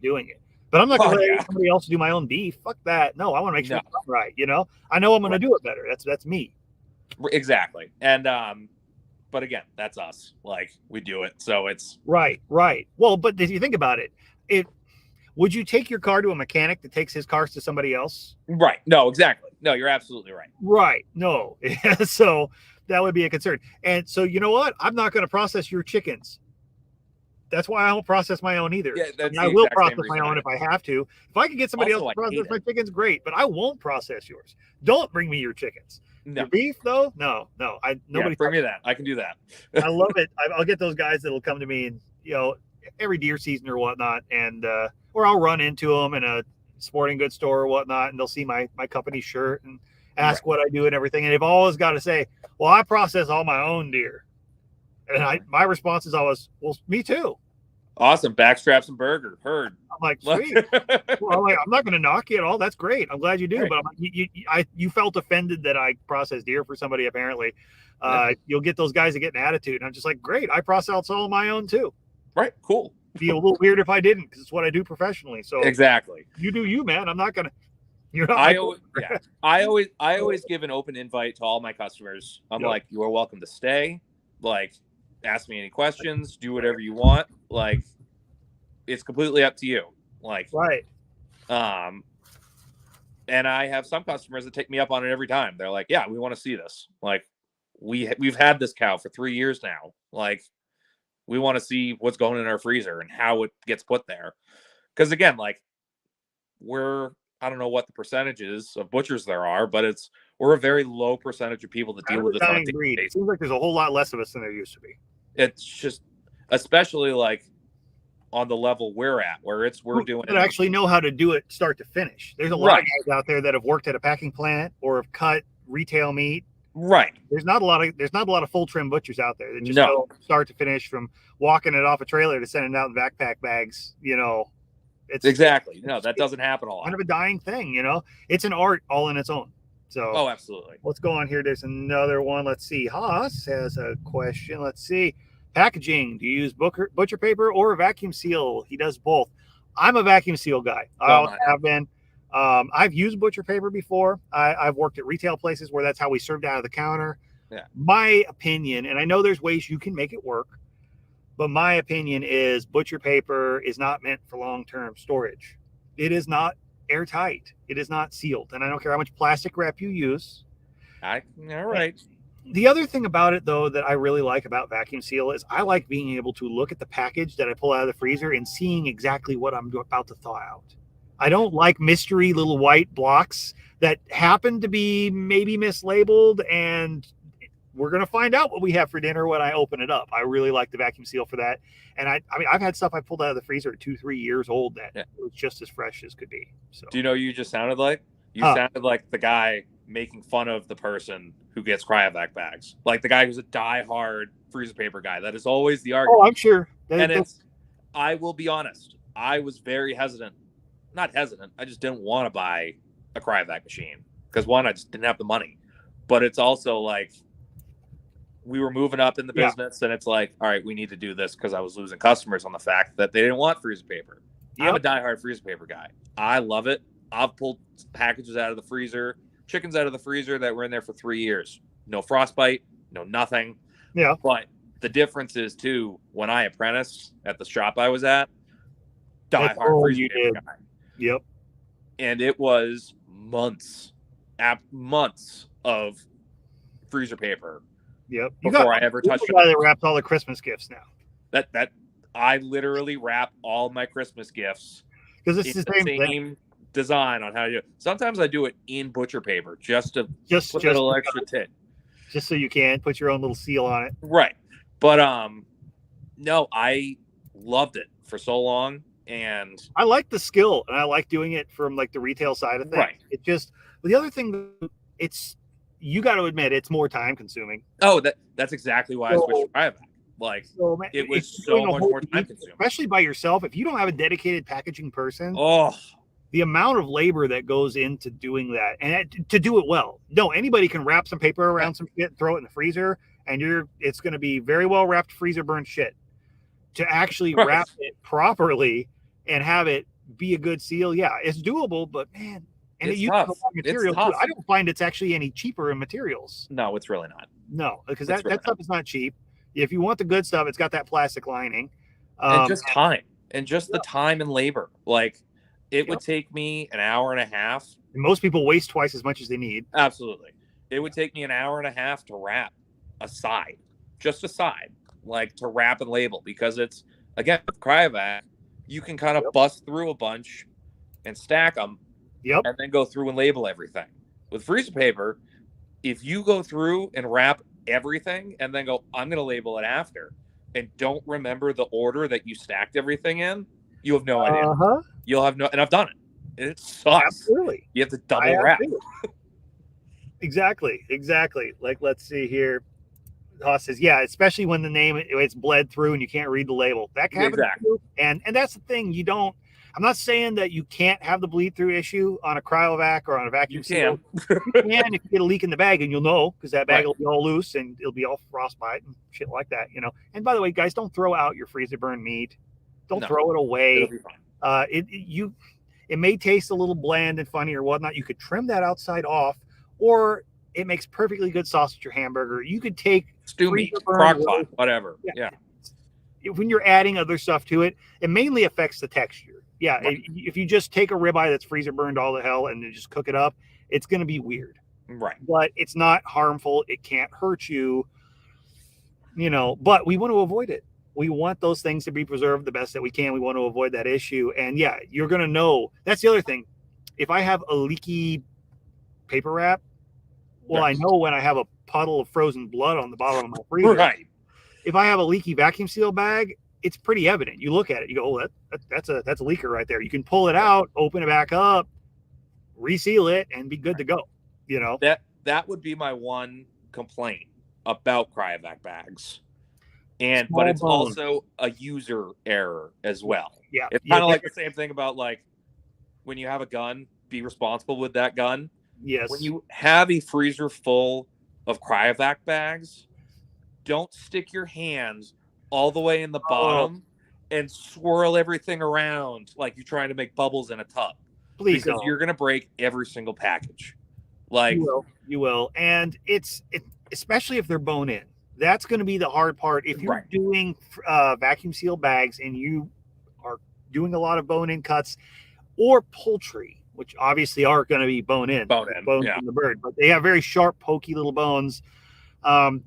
doing it. But I'm not going to Oh, let somebody else do my own beef. Fuck that. No, I want to make sure No. it's done right. You know, I know I'm going to do it better. That's me. Exactly. And but again, that's us. Like, we do it, so it's Right. Well, but if you think about it, would you take your car to a mechanic that takes his cars to somebody else? right. No, exactly. No, you're absolutely right. Right. No. So that would be a concern. And so, you know what? I'm not going to process your chickens. That's why I don't process my own either. Yeah, that's I will process my own if I have to. If I could get somebody else to process my chickens, great. But I won't process yours. Don't bring me your chickens. No. Your beef, though? No. Nobody. Bring me that. I can do that. I love it. I'll get those guys that'll come to me and, you know, every deer season or whatnot, and or I'll run into them in a sporting goods store or whatnot, and they'll see my company shirt and ask what I do and everything. And they've always got to say, well, I process all my own deer. And my response is always, well, me too. Awesome. Backstraps and burger. Heard. I'm like, sweet. Well, I'm not going to knock you at all. That's great. I'm glad you do. Right. But I'm like, you felt offended that I process deer for somebody, apparently. You'll get those guys that get an attitude. And I'm just like, great. I process all my own too. Right. Cool. Be a little weird if I didn't, because it's what I do professionally. So exactly. You do you, man. I'm not going to. You're not. I always give an open invite to all my customers. I'm like, you are welcome to stay. Like, ask me any questions, do whatever you want. Like, it's completely up to you. Like, right. And I have some customers that take me up on it every time. They're like, yeah, we want to see this. Like, we've had this cow for 3 years now. Like, we want to see what's going in our freezer and how it gets put there. Because again, like, I don't know what the percentages of butchers there are, but we're a very low percentage of people that deal with this on a daily basis. It seems like there's a whole lot less of us than there used to be. It's just, especially like on the level we're at, where we're doing it. Actually know how to do it start to finish. There's a lot of guys out there that have worked at a packing plant or have cut retail meat. Right. There's not a lot of full trim butchers out there that just go start to finish, from walking it off a trailer to sending it out in backpack bags. You know, that doesn't happen a lot. Kind of a dying thing. You know, it's an art all in its own. So, absolutely. Let's go on here. There's another one. Let's see. Haas has a question. Let's see. Packaging. Do you use butcher paper or a vacuum seal? He does both. I'm a vacuum seal guy. I always have been. I've used butcher paper before. I've worked at retail places where that's how we served out of the counter. Yeah. My opinion, and I know there's ways you can make it work, but my opinion is butcher paper is not meant for long-term storage. It is not airtight. It is not sealed. And I don't care how much plastic wrap you use. All right. The other thing about it, though, that I really like about vacuum seal is I like being able to look at the package that I pull out of the freezer and seeing exactly what I'm about to thaw out. I don't like mystery little white blocks that happen to be maybe mislabeled, and we're going to find out what we have for dinner when I open it up. I really like the vacuum seal for that. And I mean, I've had stuff I pulled out of the freezer at 2-3 years old that was just as fresh as could be. So, do you know what you just sounded like? You sounded like the guy making fun of the person who gets cryovac bags. Like the guy who's a diehard freezer paper guy. That is always the argument. Oh, I'm sure. I will be honest. I was very hesitant. Not hesitant. I just didn't want to buy a cryovac machine. Because one, I just didn't have the money. But it's also like, we were moving up in the business, and it's like, all right, we need to do this, because I was losing customers on the fact that they didn't want freezer paper. Yep. I'm a diehard freezer paper guy. I love it. I've pulled packages out of the freezer, chickens out of the freezer that were in there for 3 years. No frostbite, no nothing. Yeah. But the difference is, too, when I apprenticed at the shop I was at, diehard freezer paper guy. Yep. And it was months of freezer paper. Yep. Before I ever touched it. That wraps all the Christmas gifts now. That I literally wrap all my Christmas gifts because it's the same design on how you do it. Sometimes I do it in butcher paper just put a little extra tint. Just so you can put your own little seal on it. Right. But no, I loved it for so long, and I like the skill, and I like doing it from like the retail side of things. Right. It just the other thing, you got to admit it's more time consuming. Oh, that's exactly why I switched to cryovac. Like, it was so much more time consuming, especially by yourself. If you don't have a dedicated packaging person, oh, the amount of labor that goes into doing that, and to do it well. No, anybody can wrap some paper around some shit, throw it in the freezer, and it's going to be very well wrapped freezer burn shit. To actually wrap it properly and have it be a good seal, yeah, it's doable, but man, and It's it uses tough. a lot of material It's too. tough. I don't find it's actually any cheaper in materials. No, it's really not. No, because It's that really stuff is not cheap. If you want the good stuff, it's got that plastic lining. And just time, and just the time and labor. Like, it would take me an hour and a half. And most people waste twice as much as they need. Absolutely. It would take me an hour and a half to wrap a side, just a side, like to wrap and label, because it's, again, with cryovac, you can kind of bust through a bunch and stack them and then go through and label everything. With freezer paper, if you go through and wrap everything and then go, I'm going to label it after, and don't remember the order that you stacked everything in, you have no idea. You'll have no, and I've done it. It sucks. Absolutely. You have to double wrap. Exactly. Like, let's see here. Haas says, yeah, especially when the name it's bled through and you can't read the label. That can happen too. And that's the thing. I'm not saying that you can't have the bleed through issue on a cryovac or on a vacuum seal. You can if you get a leak in the bag, and you'll know, because that bag will be all loose and it'll be all frostbite and shit like that, And by the way, guys, don't throw out your freezer burn meat. Don't throw it away. It may taste a little bland and funny or whatnot. You could trim that outside off, or it makes perfectly good sausage or hamburger. You could take stew meat, crock pot, whatever. Yeah. When you're adding other stuff to it, it mainly affects the texture. Yeah, if you just take a ribeye that's freezer burned all to hell and then just cook it up, it's going to be weird. Right. But it's not harmful. It can't hurt you, but we want to avoid it. We want those things to be preserved the best that we can. We want to avoid that issue. And yeah, you're going to know. That's the other thing. If I have a leaky paper wrap, well, I know when I have a puddle of frozen blood on the bottom of my freezer. Right. If I have a leaky vacuum seal bag, it's pretty evident. You look at it, you go, oh, that's a leaker right there. You can pull it out, open it back up, reseal it, and be good to go. That would be my one complaint about cryovac bags. But it's also a user error as well. Yeah. It's kind of like the same thing about, like, when you have a gun, be responsible with that gun. Yes. When you have a freezer full of cryovac bags, don't stick your hands all the way in the bottom and swirl everything around like you're trying to make bubbles in a tub. Please because you're going to break every single package. Like, you will. And it's especially if they're bone in. That's going to be the hard part. If you're doing vacuum seal bags and you are doing a lot of bone in cuts, or poultry, which obviously are going to be bone in from the bird, but they have very sharp, pokey little bones.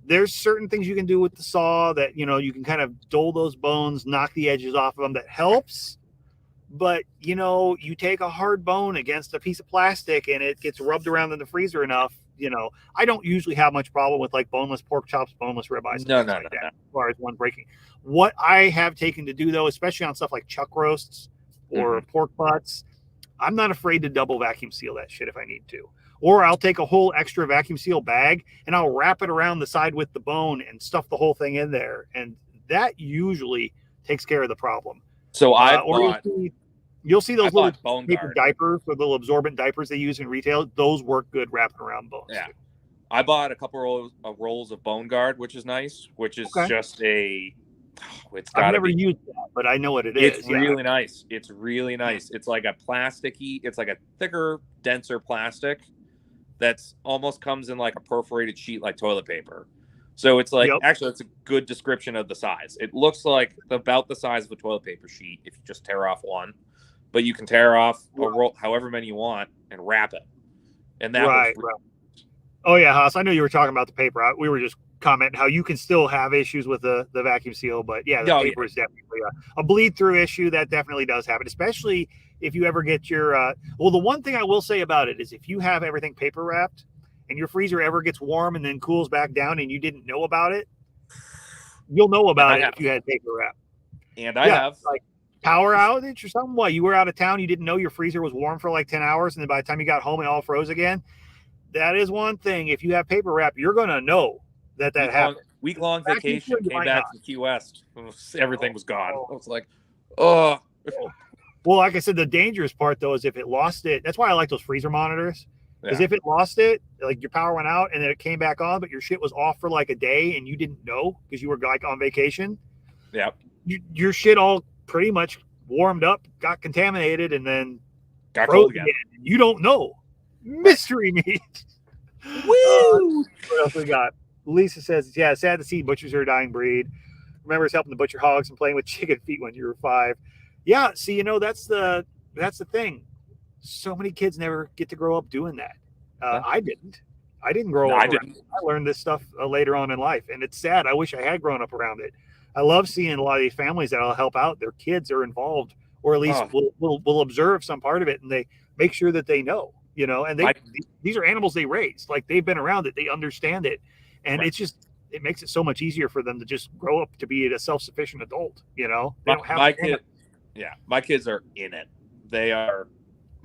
There's certain things you can do with the saw that, you can kind of dull those bones, knock the edges off of them. That helps. But, you take a hard bone against a piece of plastic and it gets rubbed around in the freezer enough. I don't usually have much problem with like boneless pork chops, boneless ribeyes. No. As far as one breaking. What I have taken to do, though, especially on stuff like chuck roasts or pork butts, I'm not afraid to double vacuum seal that shit if I need to. Or I'll take a whole extra vacuum seal bag and I'll wrap it around the side with the bone and stuff the whole thing in there. And that usually takes care of the problem. So you'll see those little paper diapers or little absorbent diapers they use in retail. Those work good wrapping around bones. Yeah. I bought a couple of rolls of Bone Guard, which is nice, which is just I've never used that, but I know what it is. It's really nice. It's really nice. It's like a plasticky, it's like a thicker, denser plastic that's almost comes in like a perforated sheet like toilet paper. So it's like, actually, it's a good description of the size. It looks like about the size of a toilet paper sheet if you just tear off one. But you can tear off a roll, however many you want, and wrap it. And that right. Oh, yeah, Haas, I know you were talking about the paper. We were just commenting how you can still have issues with the vacuum seal. But, yeah, the paper is definitely a bleed-through issue. That definitely does happen, especially if you ever get your well, the one thing I will say about it is if you have everything paper wrapped and your freezer ever gets warm and then cools back down and you didn't know about it, you'll know about it if you had paper wrap. And I have. Like power outage or something. What, you were out of town, you didn't know your freezer was warm for like 10 hours, and then by the time you got home it all froze again. That is one thing. If you have paper wrap, you're going to know that happened. Week-long vacation, came back from Key West. Everything was gone. I was like, oh. Well, like I said, the dangerous part, though, is if it lost it. That's why I like those freezer monitors. Because if it lost it, like your power went out and then it came back on, but your shit was off for like a day and you didn't know because you were like on vacation. Yeah. Your shit all pretty much warmed up, got contaminated, and then Got froze cold again. You don't know. Mystery meat. Woo! What else we got? Lisa says, yeah, sad to see butchers are a dying breed. Remembers helping to butcher hogs and playing with chicken feet when you were 5. Yeah, see, that's the thing. So many kids never get to grow up doing that. I didn't. I didn't grow up. I learned this stuff later on in life, and it's sad. I wish I had grown up around it. I love seeing a lot of these families that I'll help out. Their kids are involved, or at least will observe some part of it, and they make sure that they know. And these are animals they raised. Like, they've been around it, they understand it, and it makes it so much easier for them to just grow up to be a self-sufficient adult. They don't have my kids are in it. They are.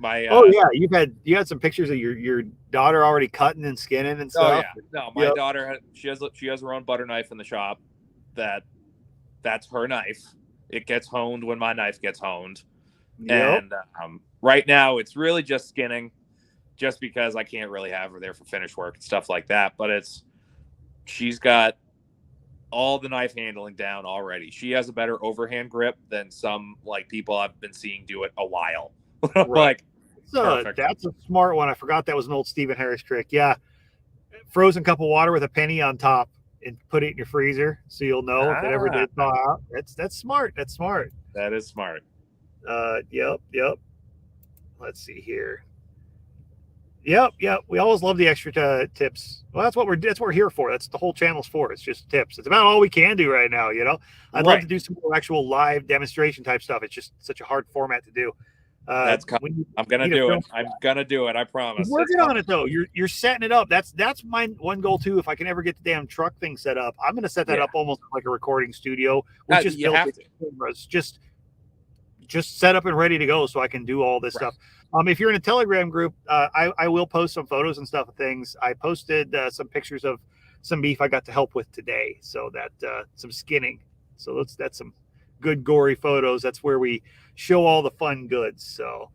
You had some pictures of your daughter already cutting and skinning and stuff. Oh yeah, no, my daughter she has her own butter knife in the shop. That's her knife. It gets honed when my knife gets honed. Yep. And right now it's really just skinning, just because I can't really have her there for finish work and stuff like that. But she's got all the knife handling down already. She has a better overhand grip than some people I've been seeing do it a while. Right. That's a smart one. I forgot that was an old Stephen Harris trick. Yeah. Frozen cup of water with a penny on top and put it in your freezer so you'll know if it ever did thaw out. That's smart. That's smart. That is smart. Yep. Let's see here. Yep. We always love the extra tips. Well, that's what we're here for. That's the whole channel's for. It's just tips. It's about all we can do right now. I'd love to do some more actual live demonstration type stuff. It's just such a hard format to do. I'm gonna do it. I'm gonna do it. I promise. Working on it though. You're setting it up. That's my one goal too. If I can ever get the damn truck thing set up, I'm gonna set that up almost like a recording studio. We just built cameras, just set up and ready to go, so I can do all this stuff. If you're in a Telegram group, I will post some photos and stuff of things. I posted some pictures of some beef I got to help with today, so that some skinning. So that's some good gory photos. That's where we show all the fun goods. So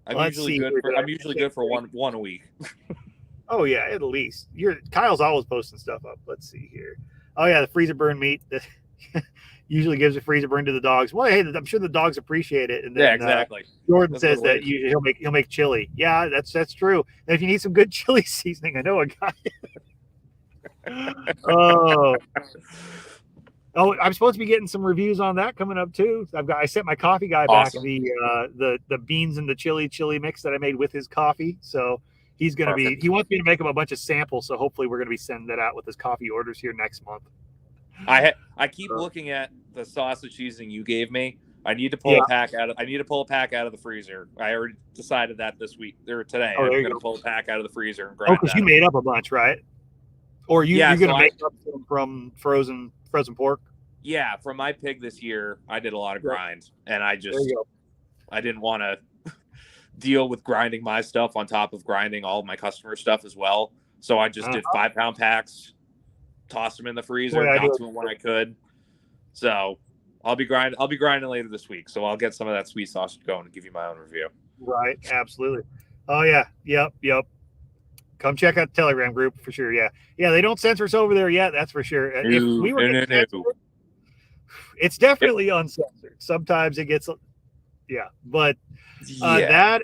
I'm usually good for one a week. Oh yeah, at least. Kyle's always posting stuff up. Let's see here. Oh yeah, the freezer burn meat that usually gives a freezer burn to the dogs. Well, hey, I'm sure the dogs appreciate it. And then, exactly. Jordan says that usually he'll make chili. Yeah, that's true. And if you need some good chili seasoning, I know a guy. Oh, I'm supposed to be getting some reviews on that coming up too. I sent my coffee guy back the beans and the chili mix that I made with his coffee. So he's going to be, he wants me to make him a bunch of samples. So hopefully we're going to be sending that out with his coffee orders here next month. I keep looking at the sausage seasoning you gave me. I need to pull a pack out of the freezer. I already decided that this week or today. I'm going to pull a pack out of the freezer and grind. Because you made up a bunch, right? Or you're going to make up from frozen pork? Yeah, from my pig this year, I did a lot of grind, and I didn't want to deal with grinding my stuff on top of grinding all of my customer stuff as well. So I just did 5-pound packs, tossed them in the freezer, got to them when I could. So I'll be grinding later this week. So I'll get some of that sweet sausage going and give you my own review. Right, absolutely. Oh yeah, yep. Come check out the Telegram group for sure. Yeah, they don't censor us over there yet. That's for sure. If we were censored, it's definitely uncensored. Sometimes it gets, but that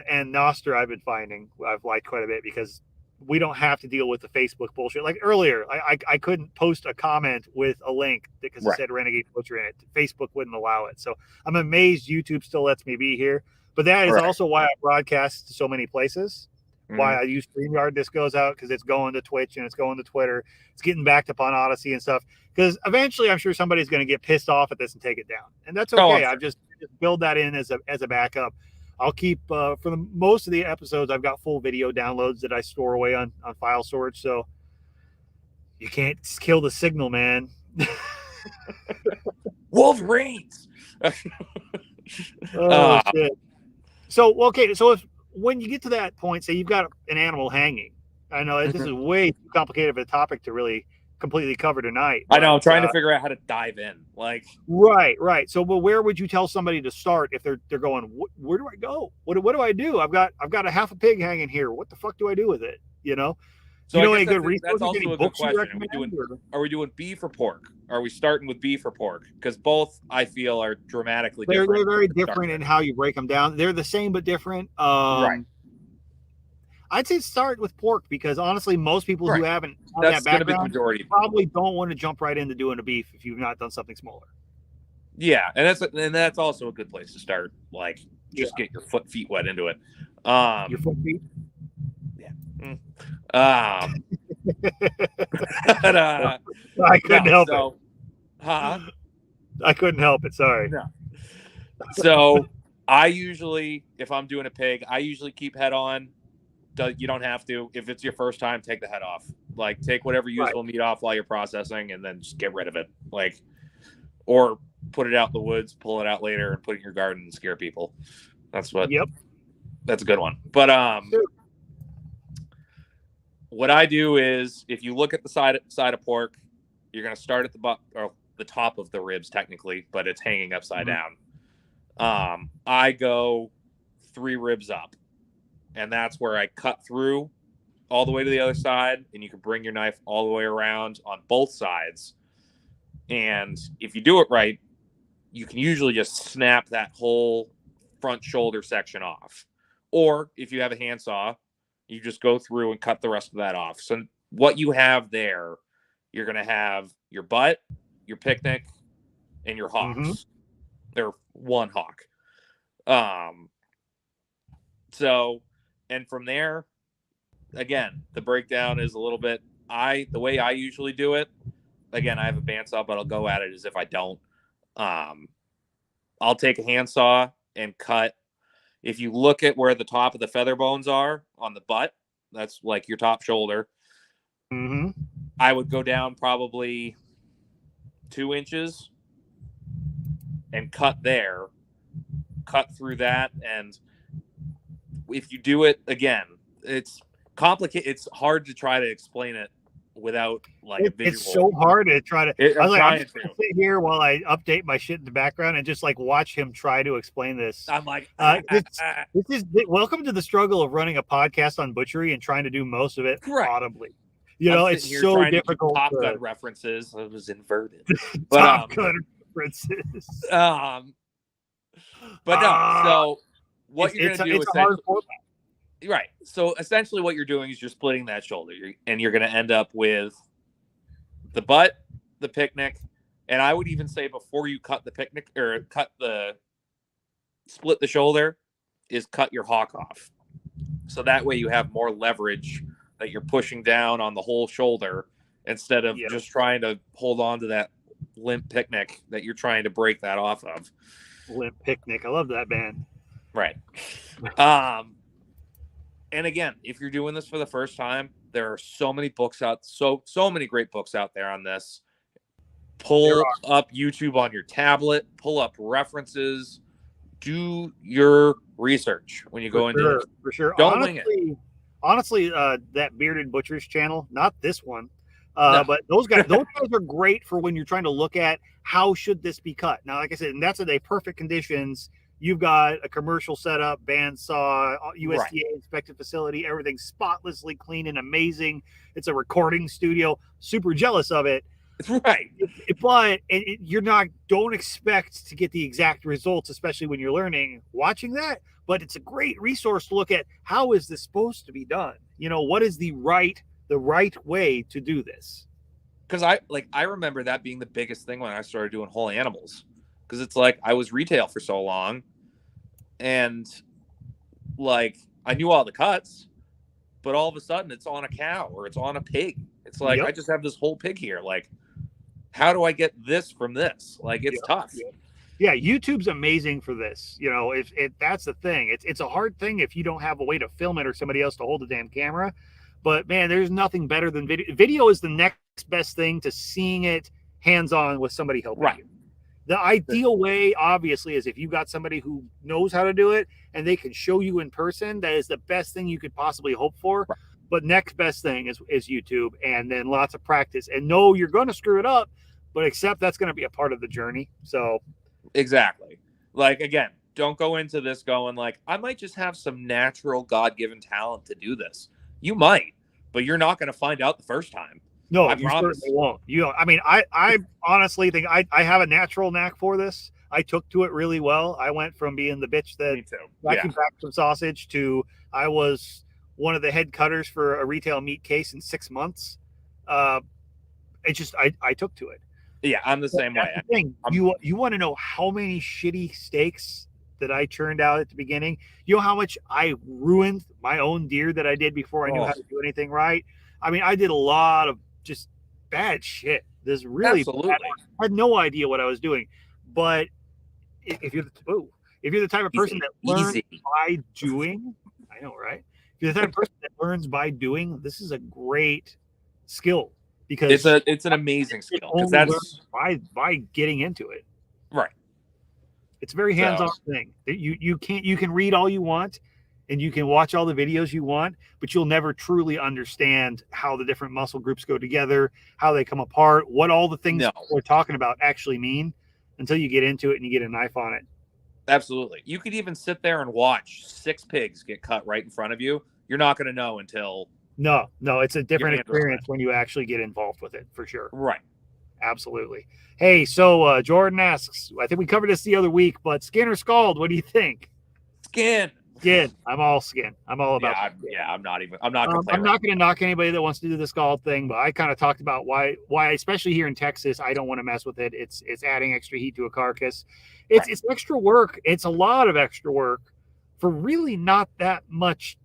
and Nostr I've been finding I've liked quite a bit because we don't have to deal with the Facebook bullshit. Like earlier, I couldn't post a comment with a link because it said Renegade Butcher in it. Facebook wouldn't allow it. So I'm amazed YouTube still lets me be here. But that is also why I broadcast to so many places. Why I use StreamYard. This goes out because it's going to Twitch and it's going to Twitter. It's getting backed up on Odyssey and stuff. Because eventually, I'm sure somebody's going to get pissed off at this and take it down, and that's okay. I just build that in as a backup. I'll keep for most of the episodes. I've got full video downloads that I store away on file storage. So you can't kill the signal, man. Wolverines. Shit. So okay. So when you get to that point, say you've got an animal hanging. I know this is way too complicated of a topic to really completely cover tonight. I know. I'm trying to figure out how to dive in. Right. So, well, where would you tell somebody to start if they're going? Where do I go? What do I do? I've got a half a pig hanging here. What the fuck do I do with it? So you know I any guess good resources? that's also Any a good books you question. recommend? Are we doing beef or pork? Are we starting with beef or pork? Because both I feel are dramatically different. They're very different in how you break them down. They're the same but different. Right. I'd say start with pork because honestly, most people who haven't had that background probably don't want to jump right into doing a beef if you've not done something smaller. Yeah, and that's also a good place to start. Like, just get your feet wet into it. Your foot feet. Yeah. But, I couldn't help it. Huh? I couldn't help it. Sorry. No. So I usually, if I'm doing a pig, I usually keep head on. You don't have to. If it's your first time, take the head off. Like, take whatever useful meat off while you're processing, and then just get rid of it. Like, or put it out in the woods, pull it out later, and put it in your garden and scare people. That's what. Yep. That's a good one. But what I do is, if you look at the side of pork, you're going to start at the top of the ribs technically, but it's hanging upside down. I go 3 ribs up, and that's where I cut through all the way to the other side, and you can bring your knife all the way around on both sides. And if you do it right, you can usually just snap that whole front shoulder section off. Or if you have a handsaw, you just go through and cut the rest of that off. So what you have there, you're going to have your butt, your picnic, and your hocks. They're one hock. So, and from there, again, the breakdown is a little bit, the way I usually do it, again, I have a bandsaw, but I'll go at it as if I don't. I'll take a handsaw and cut. If you look at where the top of the feather bones are on the butt, that's like your top shoulder. I would go down probably 2 inches and cut there, cut through that. And if you do it again, it's complicated. It's hard to try to explain it without like a visual. It's so hard to try to. I'm just to sit here while I update my shit in the background and just like watch him try to explain this. I'm like, this is welcome to the struggle of running a podcast on butchery and trying to do most of it audibly. You know, it's so difficult. Top Gun references. It was inverted. But, Top Gun references. But no. So what you're going to do is right. So essentially, what you're doing is you're splitting that shoulder, and you're going to end up with the butt, the picnic, and I would even say before you cut the picnic or split the shoulder, is cut your hock off. So that way you have more leverage that you're pushing down on the whole shoulder instead of just trying to hold on to that limp picnic that you're trying to break that off of. Limp Picnic. I love that band. Right. And again, if you're doing this for the first time, there are so many books out, so many great books out there on this. Pull up YouTube on your tablet, pull up references, do your research when you go into it. For sure. Don't wing it. Honestly, that Bearded Butchers channel, not this one, but those guys are great for when you're trying to look at how should this be cut. Now, like I said, and that's in perfect conditions. You've got a commercial setup, bandsaw, USDA inspected facility, everything spotlessly clean and amazing. It's a recording studio. Super jealous of it. Right. But don't expect to get the exact results, especially when you're learning watching that. But it's a great resource to look at. How is this supposed to be done? You know, what is the right way to do this? Because I remember that being the biggest thing when I started doing whole animals. Because it's like I was retail for so long, and like I knew all the cuts, but all of a sudden it's on a cow or it's on a pig. It's like I just have this whole pig here. Like, how do I get this from this? Like, it's tough. Yeah, YouTube's amazing for this. You know, if that's the thing. It's a hard thing if you don't have a way to film it or somebody else to hold the damn camera. But man, there's nothing better than video. Video is the next best thing to seeing it hands-on with somebody helping you. The ideal way, obviously, is if you got somebody who knows how to do it and they can show you in person. That is the best thing you could possibly hope for. Right. But next best thing is YouTube, and then lots of practice. And no, you're going to screw it up, but accept that's going to be a part of the journey. So exactly. Like, again, don't go into this going like, I might just have some natural God-given talent to do this. You might, but you're not going to find out the first time. No, I you promise. certainly won't. I mean, I honestly think I have a natural knack for this. I took to it really well. I went from being the bitch that Me too. vacuum packed some sausage to I was one of the head cutters for a retail meat case in 6 months. It's just I took to it. Yeah, I'm the same way. The thing. You want to know how many shitty steaks that I churned out at the beginning? You know how much I ruined my own deer that I did before I knew how to do anything right? I mean, I did a lot of just bad shit. This really Absolutely. I had no idea what I was doing. But if you're the type of person that learns by doing, I know, right? If you're the type of person that learns by doing, this is a great skill because it's an amazing skill because that's by getting into it. Right. It's a very hands-on thing. You can read all you want and you can watch all the videos you want, but you'll never truly understand how the different muscle groups go together, how they come apart, what all the things we're talking about actually mean until you get into it and you get a knife on it. Absolutely. You could even sit there and watch 6 pigs get cut right in front of you. You're not going to know until... No, it's a different experience when you actually get involved with it, for sure. Right. Absolutely. Hey, so Jordan asks, I think we covered this the other week, but skin or scald, what do you think? Skin. Skin. I'm all skin. I'm all about I'm not going to knock anybody that wants to do the scald thing, but I kind of talked about why, especially here in Texas, I don't want to mess with it. It's adding extra heat to a carcass. It's extra work. It's a lot of extra work for really not that much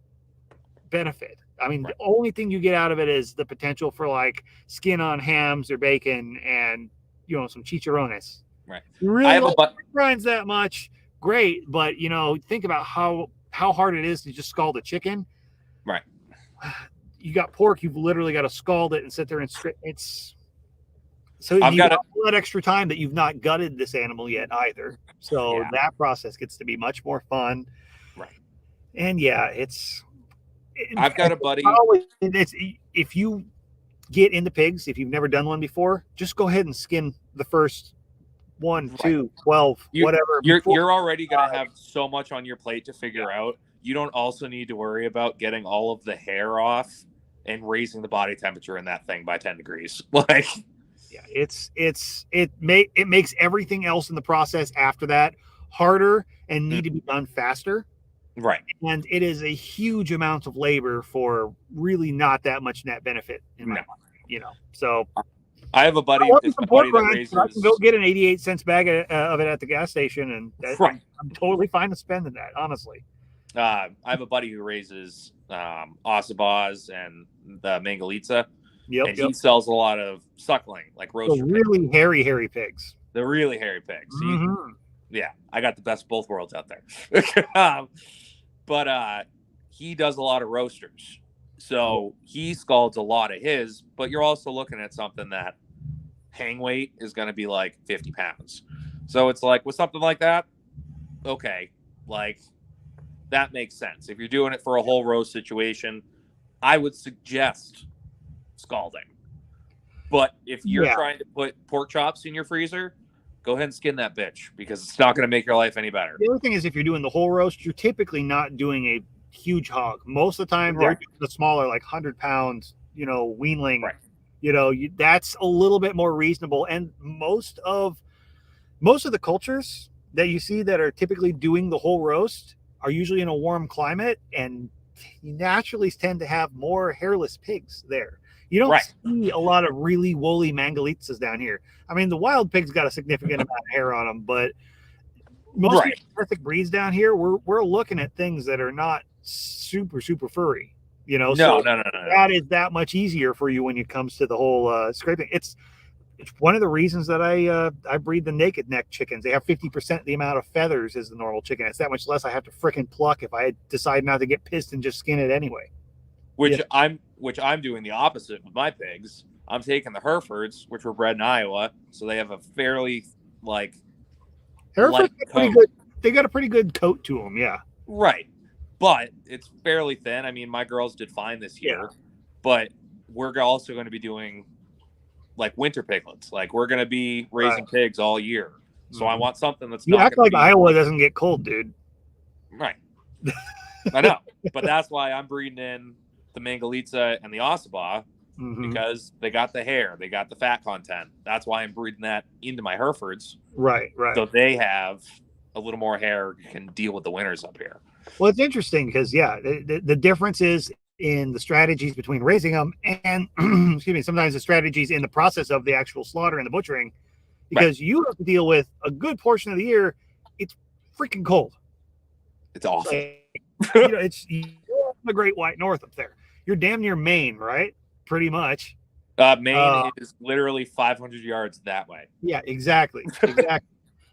benefit. I mean, the only thing you get out of it is the potential for like skin on hams or bacon and, some chicharrones. Right. You really grinds that much. Great. But, think about how hard it is to just scald a chicken. Right. You got pork. You've literally got to scald it and sit there and so you've got all that extra time that you've not gutted this animal yet either. So that process gets to be much more fun. Right. And I've got a buddy. If you get into pigs, if you've never done one before, just go ahead and skin the first 1, 2, 12, whatever. You're already going to have so much on your plate to figure out. You don't also need to worry about getting all of the hair off and raising the body temperature in that thing by 10 degrees. It makes everything else in the process after that harder and need to be done faster. Right. And it is a huge amount of labor for really not that much net benefit in my mind, So I have a buddy, that raises... I can go get an 88-cent bag of it at the gas station, and I'm totally fine with spending that, honestly. I have a buddy who raises Osabaz and the Mangalitsa. Yep. He sells a lot of suckling, like roaster really hairy pigs. The really hairy pigs. Mm-hmm. I got the best of both worlds out there. But he does a lot of roasters. So he scalds a lot of his, but you're also looking at something that hang weight is going to be like 50 pounds. So it's like with something like that, okay, like that makes sense. If you're doing it for a whole roast situation, I would suggest scalding. But if you're trying to put pork chops in your freezer, go ahead and skin that bitch because it's not going to make your life any better. The other thing is if you're doing the whole roast, you're typically not doing a huge hog. Most of the time, they're doing the smaller, like 100-pound, weanling. Right. That's a little bit more reasonable. And most of the cultures that you see that are typically doing the whole roast are usually in a warm climate, and you naturally tend to have more hairless pigs there. You don't see a lot of really woolly Mangalitsa's down here. I mean, the wild pig's got a significant amount of hair on them, but most of the specific breeds down here, we're looking at things that are not super, super furry. No. That is that much easier for you when it comes to the whole scraping. It's one of the reasons that I breed the naked neck chickens. They have 50% the amount of feathers as the normal chicken. It's that much less I have to frickin' pluck if I decide not to get pissed and just skin it anyway. Which I'm doing the opposite with my pigs. I'm taking the Herefords, which were bred in Iowa, so they have a fairly Herefords pretty good. They got a pretty good coat to them, yeah. Right, but it's fairly thin. I mean, my girls did fine this year, but we're also going to be doing like winter piglets. Like we're going to be raising pigs all year, so I want something that's. You act like Iowa doesn't get cold, dude. Right. I know, but that's why I'm breeding in the Mangalitsa and the Ossabaw because they got the hair, they got the fat content. That's why I'm breeding that into my Herefords. Right. So they have a little more hair, can deal with the winters up here. Well, it's interesting because the difference is in the strategies between raising them and excuse me, sometimes the strategies in the process of the actual slaughter and the butchering, because you have to deal with a good portion of the year. It's freaking cold. It's awful. It's the Great White North up there. You're damn near Maine, right? Pretty much. Maine is literally 500 yards that way. Yeah, exactly.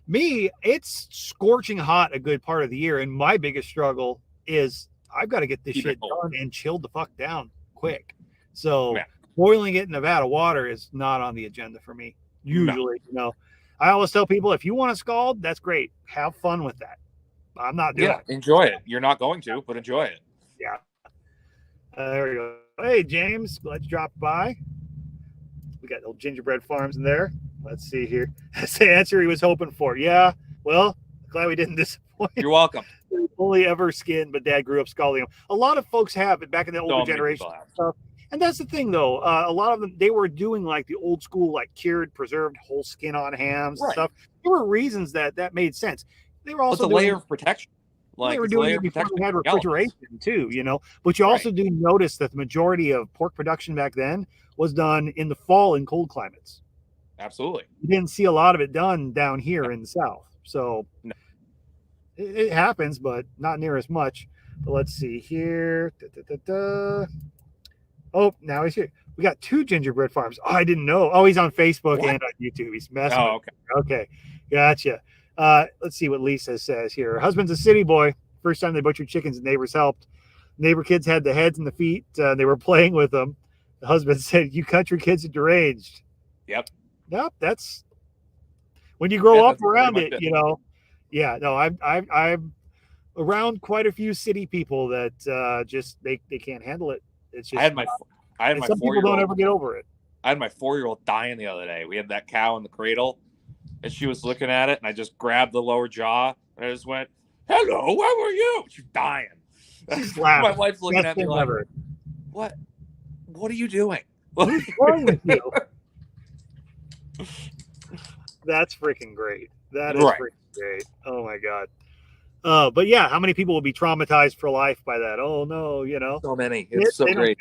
Me, it's scorching hot a good part of the year, and my biggest struggle is I've got to get this shit done and chilled the fuck down quick. So boiling it in Nevada water is not on the agenda for me. Usually, I always tell people, if you want to scald, that's great. Have fun with that. I'm not doing it. Enjoy it. You're not going to, but enjoy it. Yeah. There we go. Hey, James, glad you dropped by. We got old gingerbread farms in there. Let's see here. That's the answer he was hoping for. Yeah. Well, glad we didn't disappoint. You're welcome. Only ever skinned, but Dad grew up scalding them. A lot of folks have it back in the older generation stuff. And that's the thing, though. A lot of them, they were doing like the old school, like cured, preserved, whole skin on hams and stuff. There were reasons that made sense. They were also doing a layer of protection. Like they were doing it before we had refrigeration too, But you also do notice that the majority of pork production back then was done in the fall in cold climates. Absolutely. You didn't see a lot of it done down here in the South. So it happens, but not near as much. But let's see here. Oh, now he's here. We got 2 gingerbread farms. Oh, I didn't know. Oh, he's on Facebook and on YouTube. He's messing. Oh, okay. Okay. Gotcha. Let's see what Lisa says here. Her husband's a city boy. First time they butchered chickens, the neighbors helped. Neighbor kids had the heads and the feet. They were playing with them. The husband said, "You country kids are deranged." Yep. That's when you grow up around it, Yeah, no, I'm around quite a few city people that just they can't handle it. It's just some people don't ever get over it. I had my 4-year-old dying the other day. We had that cow in the cradle, and she was looking at it, and I just grabbed the lower jaw, and I just went, "Hello, where were you?" She's dying. She's laughing. My wife's looking at me like, "What? What are you doing? What's wrong with you?" That's freaking great. That is freaking great. Oh my god. But yeah, how many people will be traumatized for life by that? Oh no, So many. It's so great.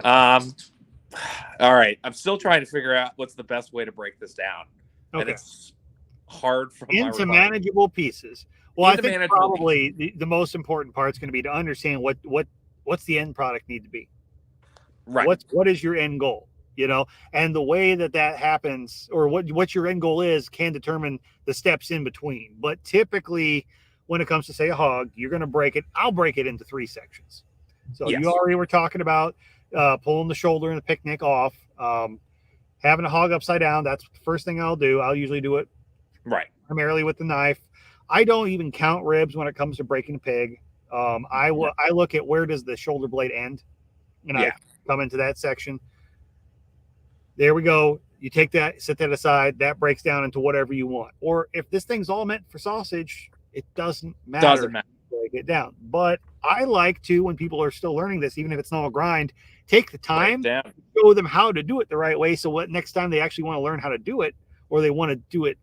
All right. I'm still trying to figure out what's the best way to break this down. Okay. And it's hard from into manageable pieces. Well, I think probably the most important part is going to be to understand what's the end product need to be. Right. What is your end goal? And the way that happens, or what your end goal is, can determine the steps in between. But typically, when it comes to say a hog, you're going to break it. I'll break it into 3 sections. So you already were talking about pulling the shoulder and the picnic off, having a hog upside down. That's the first thing I'll do. I'll usually do it primarily with the knife. I don't even count ribs when it comes to breaking a pig. I look at where does the shoulder blade end, and I come into that section. There we go. You take that, set that aside. That breaks down into whatever you want. Or if this thing's all meant for sausage, it doesn't matter. Break it down. But I like to, when people are still learning this, even if it's not a grind, take the time to show them how to do it the right way. So what next time they actually want to learn how to do it, or they want to do it,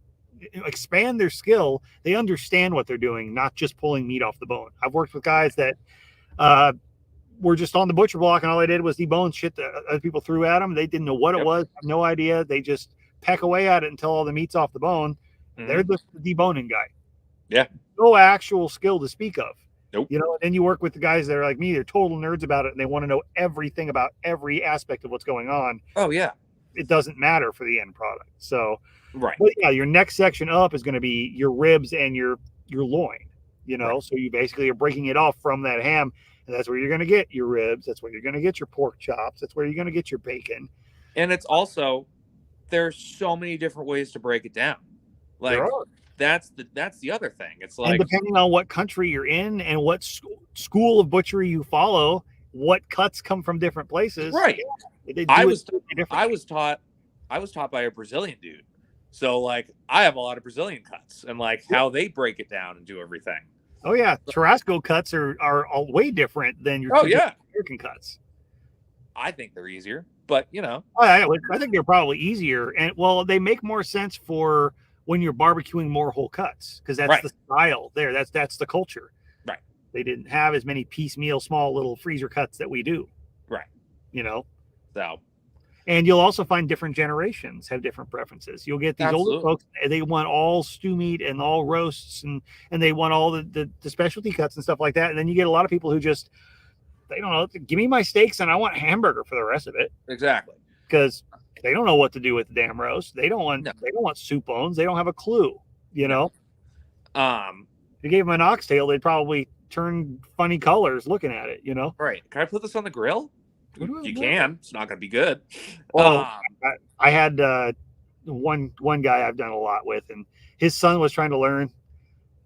expand their skill, they understand what they're doing, not just pulling meat off the bone. I've worked with guys that were just on the butcher block, and all they did was debone shit that other people threw at them. They didn't know what it was, no idea. They just peck away at it until all the meat's off the bone. They're the deboning guy. Yeah. No actual skill to speak of. Nope. And then you work with the guys that are like me, they're total nerds about it, and they want to know everything about every aspect of what's going on. Oh, yeah. It doesn't matter for the end product. So, but yeah, your next section up is going to be your ribs and your loin, so you basically are breaking it off from that ham, and that's where you're going to get your ribs. That's where you're going to get your pork chops. That's where you're going to get your bacon. And it's also, there's so many different ways to break it down. Like, that's the other thing. It's like, and depending on what country you're in and what school of butchery you follow, what cuts come from different places. Right. I was taught by a Brazilian dude. So like I have a lot of Brazilian cuts and like how they break it down and do everything. Oh yeah, Tarasco cuts are all way different than your American cuts. I think they're easier, but you know, I think they're probably easier, and well, they make more sense for when you're barbecuing more whole cuts because that's the style there. That's the culture. Right. They didn't have as many piecemeal, small little freezer cuts that we do. Right. You know. So. And you'll also find different generations have different preferences. You'll get these older folks, they want all stew meat and all roasts and they want all the specialty cuts and stuff like that. And then you get a lot of people who just, they don't know, give me my steaks and I want hamburger for the rest of it. Exactly. Because they don't know what to do with the damn roast. They don't want soup bones. They don't have a clue, you know? If you gave them an oxtail, they'd probably turn funny colors looking at it, you know? Right. Can I put this on the grill? You can. It's not going to be good. Well, I had one guy I've done a lot with, and his son was trying to learn,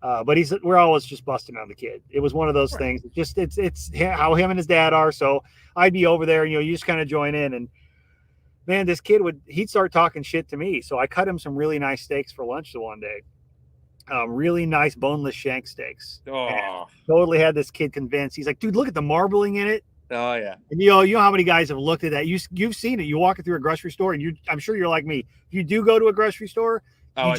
but we're always just busting on the kid. It was one of those things. It's how him and his dad are. So I'd be over there, and you just kind of join in. And man, this kid he'd start talking shit to me. So I cut him some really nice steaks for lunch the one day. Really nice boneless shank steaks. Oh, totally had this kid convinced. He's like, dude, look at the marbling in it. Oh yeah, and you know how many guys have looked at that. You've seen it. You walk through a grocery store, and I'm sure you're like me. If you do go to a grocery store, you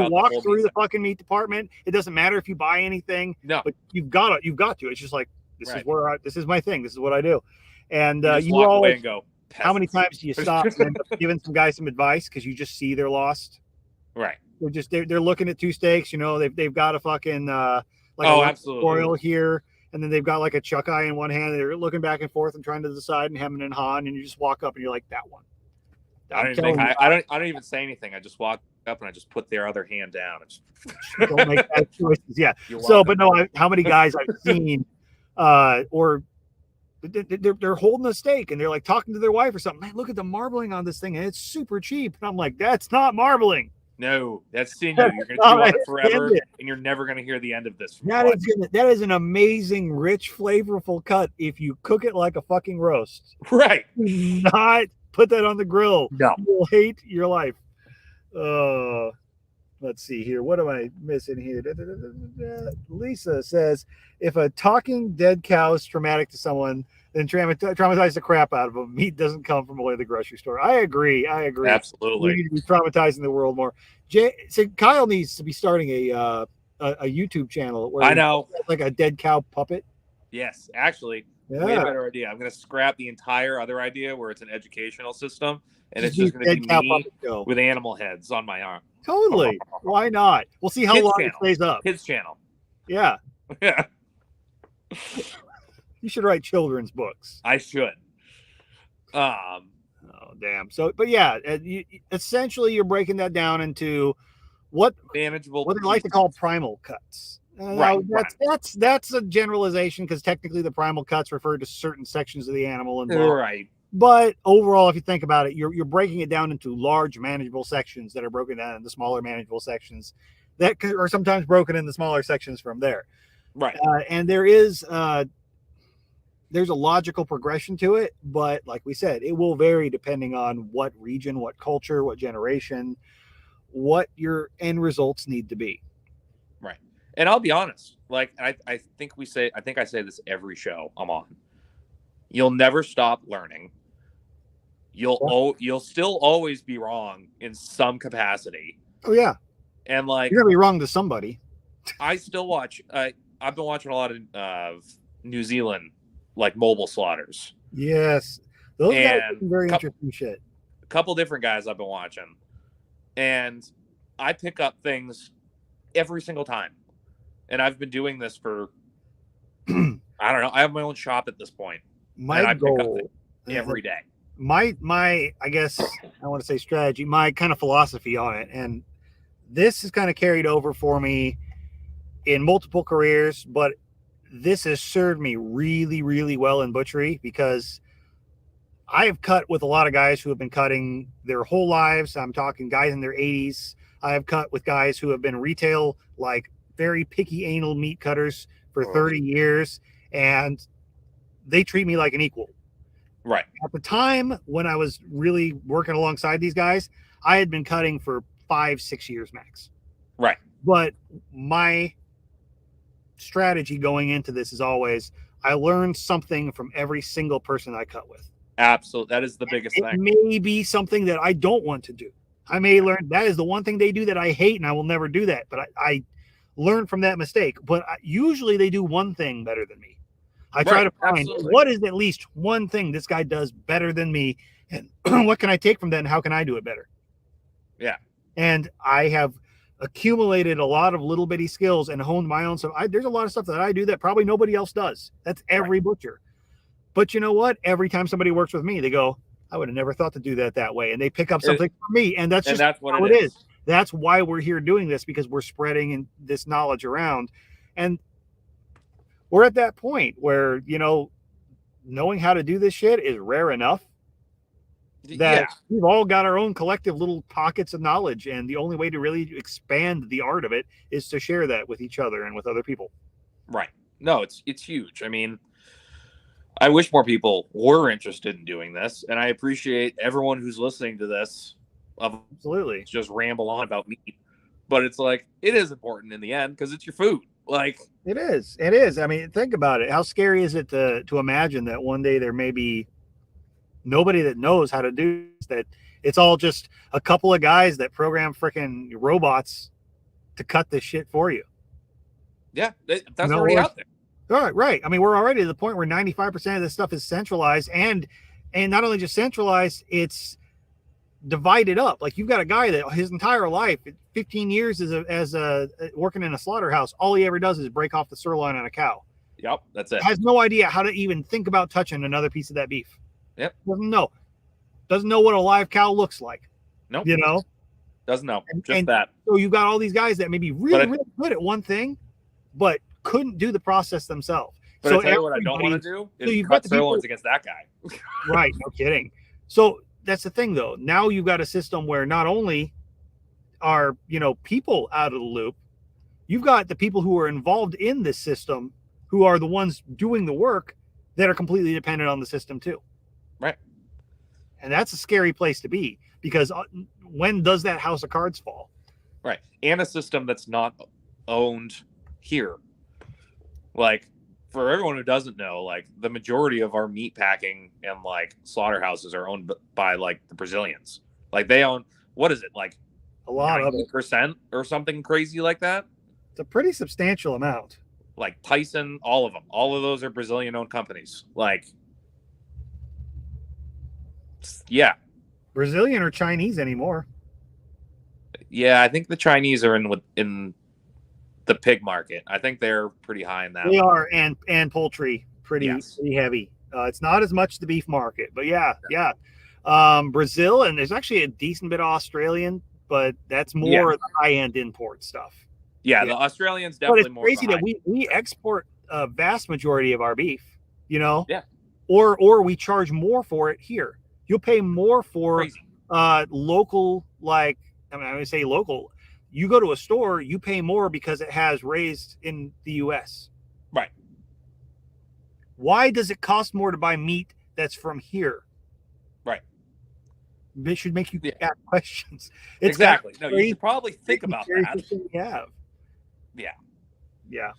walk through the fucking meat department. It doesn't matter if you buy anything. No, but you've got to. It's just like this is my thing. This is what I do. And you walk away and go. How many times do you stop and end up giving some guys some advice because you just see they're lost? Right. They're looking at two steaks. You know they've got a fucking absolutely broil here. And then they've got like a chuck eye in one hand. They're looking back and forth and trying to decide and hemming and hawing. And you just walk up and you're like, that one. I don't even say anything. I just walk up and I just put their other hand down. Don't make bad choices. Yeah. So, but no, how many guys I've seen, or they're holding a steak and they're like talking to their wife or something. Man, look at the marbling on this thing. And it's super cheap. And I'm like, that's not marbling. No, that's sinew. You're going to chew on it forever, and you're never going to hear the end of this. That is an amazing, rich, flavorful cut if you cook it like a fucking roast. Right. Do not put that on the grill. No. You'll hate your life. Let's see here. What am I missing here? Lisa says, if a talking dead cow is traumatic to someone, then traumatize the crap out of them. Meat doesn't come from away the grocery store. I agree. Absolutely. We need to be traumatizing the world more. So Kyle needs to be starting a YouTube channel where I know, like a dead cow puppet. Yes, actually, way better idea. I'm going to scrap the entire other idea where it's an educational system, and it's just going to be me with animal heads on my arm. Totally. Why not? We'll see how long it stays up. Kids channel. Yeah. Yeah. You should write children's books. I should. Oh, damn. So, but yeah, essentially you're breaking that down into what they like to call primal cuts. That's a generalization because technically the primal cuts refer to certain sections of the animal involved. Right. But overall, if you think about it, you're breaking it down into large manageable sections that are broken down into smaller manageable sections that are sometimes broken into smaller sections from there. Right. And there's a logical progression to it, but like we said, it will vary depending on what region, what culture, what generation, what your end results need to be. Right. And I'll be honest, like I think I say this every show I'm on. You'll never stop learning. You'll still always be wrong in some capacity. Oh yeah. And like you're gonna be wrong to somebody. I still watch. I've been watching a lot of New Zealand like mobile slaughters. Yes, those guys are very interesting shit. A couple different guys I've been watching, and I pick up things every single time. And I've been doing this for I don't know. I have my own shop at this point. My goal every day. My I guess I want to say strategy, my kind of philosophy on it, and this is kind of carried over for me in multiple careers, but this has served me really, really well in butchery because I have cut with a lot of guys who have been cutting their whole lives. I'm talking guys in their 80s. I have cut with guys who have been retail, like very picky anal meat cutters for 30 years, and they treat me like an equal. Right. At the time when I was really working alongside these guys, I had been cutting for 5-6 years max. Right. But my strategy going into this is always I learn something from every single person I cut with. Absolutely. That is the biggest It thing. may be something that I don't want to do. I may learn that is the one thing they do that I hate, and I will never do that. But I learn from that mistake. But usually they do one thing better than me. I try to find what is at least one thing this guy does better than me, and what can I take from that, and how can I do it better? Yeah. And I have accumulated a lot of little bitty skills and honed my own stuff. There's a lot of stuff that I do that probably nobody else does. That's every butcher. But you know what? Every time somebody works with me, they go, I would have never thought to do that way. And they pick up something from me. And that's what it is. That's why we're here doing this, because we're spreading this knowledge around. And we're at that point where, knowing how to do this shit is rare enough that we've all got our own collective little pockets of knowledge. And the only way to really expand the art of it is to share that with each other and with other people. Right. No, it's huge. I mean, I wish more people were interested in doing this, and I appreciate everyone who's listening to this. Absolutely, just ramble on about meat, but it's like it is important in the end because it's your food. Like it is. It is. I mean, think about it. How scary is it to imagine that one day there may be nobody that knows how to do this, that it's all just a couple of guys that program freaking robots to cut this shit for you. Yeah, that's already out there. Right. I mean, we're already at the point where 95% of this stuff is centralized, and not only just centralized, it's divided up. Like you've got a guy that his entire life, 15 years as a working in a slaughterhouse, all he ever does is break off the sirloin on a cow. Yep, that's it. Has no idea how to even think about touching another piece of that beef. Yep. Doesn't know what a live cow looks like. Nope. Doesn't know. And that. So you've got all these guys that may be really good at one thing, but couldn't do the process themselves. But I tell you what I don't want to do is cut sirloins against that guy. Right, no kidding. So that's the thing, though. Now you've got a system where not only are people out of the loop, you've got the people who are involved in this system who are the ones doing the work that are completely dependent on the system too. Right. And that's a scary place to be, because when does that house of cards fall? Right. And a system that's not owned here. Like, for everyone who doesn't know, like the majority of our meat packing and like slaughterhouses are owned by like the Brazilians. Like they own, what is it, like a lot of % or something crazy like that? It's a pretty substantial amount. Like Tyson, all of them, all of those are Brazilian owned companies. Like, yeah, Brazilian or Chinese anymore. Yeah, I think the Chinese are in the pig market. I think they're pretty high in that. They are, and poultry pretty heavy. It's not as much the beef market, but yeah. Brazil, and there's actually a decent bit of Australian, but that's more the high end import stuff. Yeah, the Australians definitely more. But it's crazy that we export a vast majority of our beef. Yeah. Or we charge more for it here. You'll pay more for local, like I would say local. You go to a store, you pay more because it has raised in the U.S. Right. Why does it cost more to buy meat that's from here? Right. It should make you ask questions. Exactly. No, you should probably think about that. Yeah.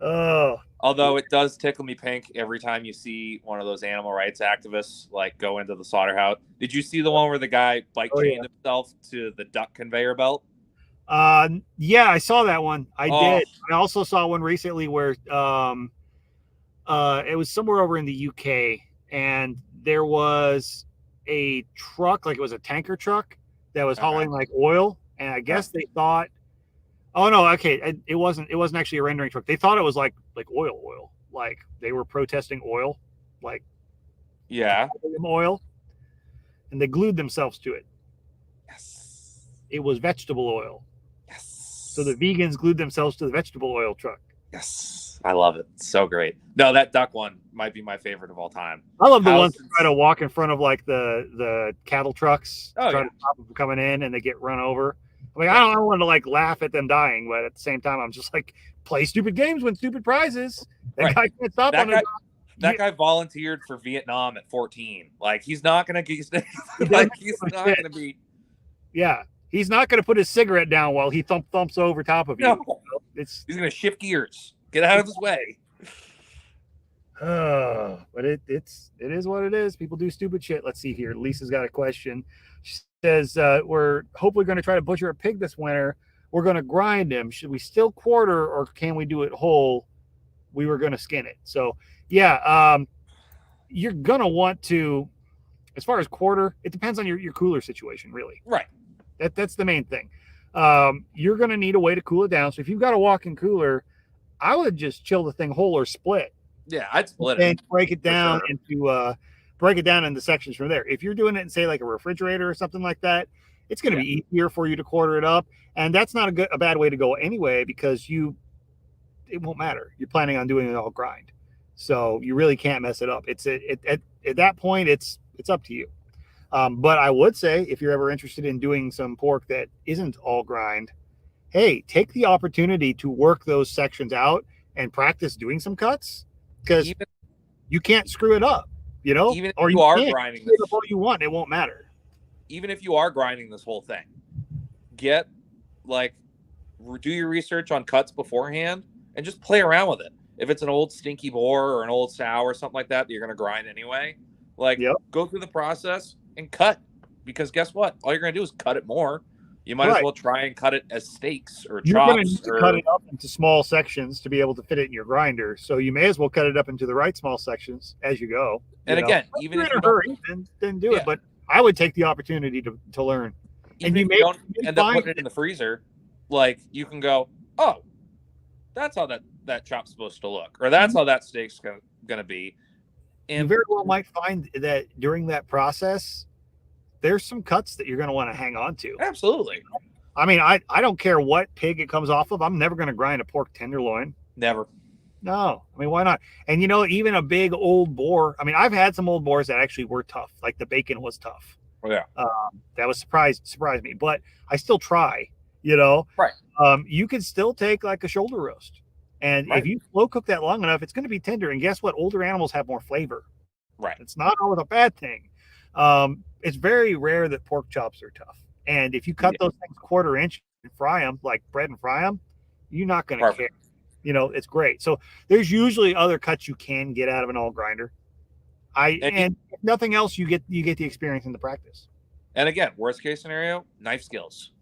Oh. Although it does tickle me pink every time you see one of those animal rights activists like go into the slaughterhouse. Did you see the one where the guy chained himself to the duck conveyor belt? Yeah, I saw that one. I did. I also saw one recently where it was somewhere over in the UK, and there was a truck, like it was a tanker truck that was hauling like oil, and I guess they thought, oh no, okay, it wasn't actually a rendering truck. They thought it was like oil, like they were protesting oil, like oil, and they glued themselves to it. Yes, it was vegetable oil. Yes, so the vegans glued themselves to the vegetable oil truck. Yes, I love it. It's so great. No, that duck one might be my favorite of all time. I love the ones that try to walk in front of like the cattle trucks, try to stop them coming in, and they get run over. Like I don't want to like laugh at them dying, but at the same time, I'm just like, play stupid games, win stupid prizes. That guy can't stop on it. That guy volunteered for Vietnam at 14. Like he's not gonna be. Yeah, he's not gonna put his cigarette down while he thumps over top of you. No. It's He's gonna shift gears. Get out of his way. but it is what it is. People do stupid shit. Let's see here. Lisa's got a question. She says, we're hopefully going to try to butcher a pig this winter. We're going to grind him. Should we still quarter or can we do it whole? We were going to skin it. So yeah, you're going to want to, as far as quarter, it depends on your cooler situation, really. Right. That's the main thing. You're going to need a way to cool it down. So if you've got a walk-in cooler, I would just chill the thing whole or split. Yeah, I'd split and it. break it down into sections from there. If you're doing it in, say, like a refrigerator or something like that, it's going to be easier for you to quarter it up. And that's not a bad way to go anyway, because it won't matter. You're planning on doing it all grind. So you really can't mess it up. At that point, it's up to you. But I would say if you're ever interested in doing some pork that isn't all grind, hey, take the opportunity to work those sections out and practice doing some cuts, because you can't screw it up, Even if or you are can't grinding screw it this, up all you want, it won't matter. even if you are grinding this whole thing, do your research on cuts beforehand and just play around with it. If it's an old stinky boar or an old sow or something like that you're going to grind anyway, go through the process and cut, because guess what? All you're going to do is cut it more. You might as well try and cut it as steaks or You're chops. going to need to cut it up into small sections to be able to fit it in your grinder. So you may as well cut it up into the right small sections as you go. And again, even if you're in a hurry, then do it. But I would take the opportunity to learn. Even if you don't end up putting it in the freezer, you can go, oh, that's how that chop's supposed to look, or that's how that steak's gonna be. And you very well might find that during that process, there's some cuts that you're going to want to hang on to. Absolutely. I mean, I don't care what pig it comes off of. I'm never going to grind a pork tenderloin. Never. No. I mean, why not? And, even a big old boar. I mean, I've had some old boars that actually were tough. Like the bacon was tough. Oh, yeah. That was surprised me. But I still try, Right. You can still take like a shoulder roast. And if you slow cook that long enough, it's going to be tender. And guess what? Older animals have more flavor. Right. It's not always a bad thing. It's very rare that pork chops are tough. And if you cut those things 1/4 inch and fry them like bread and fry them, you're not going to care. It's great. So there's usually other cuts you can get out of an all grinder. And if nothing else, you get the experience in the practice. And again, worst case scenario, knife skills.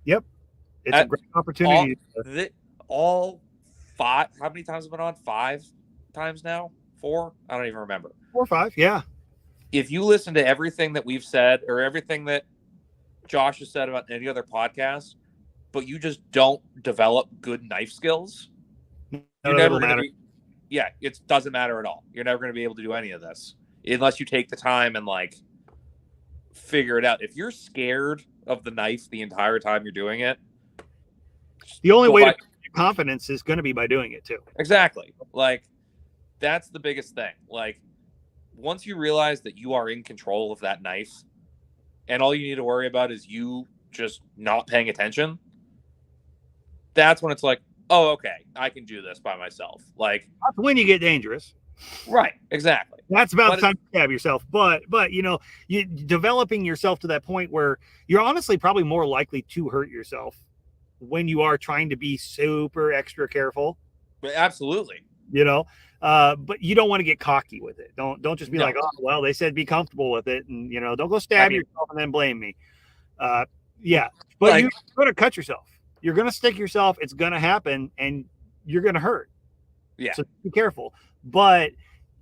Yep. It's a great opportunity. All 5, how many times have been on? 5 times now? 4? I don't even remember. 4 or 5, yeah. If you listen to everything that we've said or everything that Josh has said about any other podcast, but you just don't develop good knife skills, you're never going to be. Yeah, it doesn't matter at all. You're never going to be able to do any of this unless you take the time and figure it out. If you're scared of the knife the entire time you're doing it, the only way to get confidence is going to be by doing it too. Exactly. That's the biggest thing. Once you realize that you are in control of that knife and all you need to worry about is you just not paying attention, that's when it's oh, okay, I can do this by myself. That's when you get dangerous. Right, exactly. That's about the time to stab yourself. But you developing yourself to that point where you're honestly probably more likely to hurt yourself when you are trying to be super extra careful. Absolutely. But you don't want to get cocky with it. Don't just be oh, well, they said be comfortable with it, and don't go stab yourself and then blame me. But you're going to cut yourself. You're going to stick yourself. It's going to happen, and you're going to hurt. Yeah. So be careful. But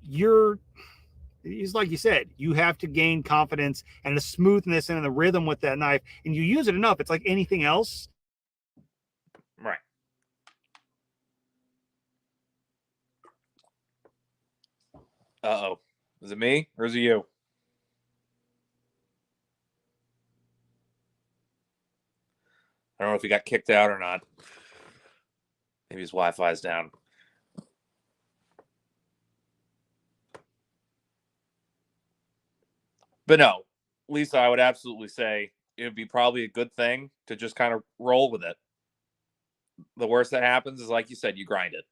it's like you said, you have to gain confidence and the smoothness and the rhythm with that knife, and you use it enough. It's like anything else. Right. Uh-oh. Is it me or is it you? I don't know if he got kicked out or not. Maybe his Wi-Fi's down. But no, Lisa, I would absolutely say it would be probably a good thing to just kind of roll with it. The worst that happens is, like you said, you grind it.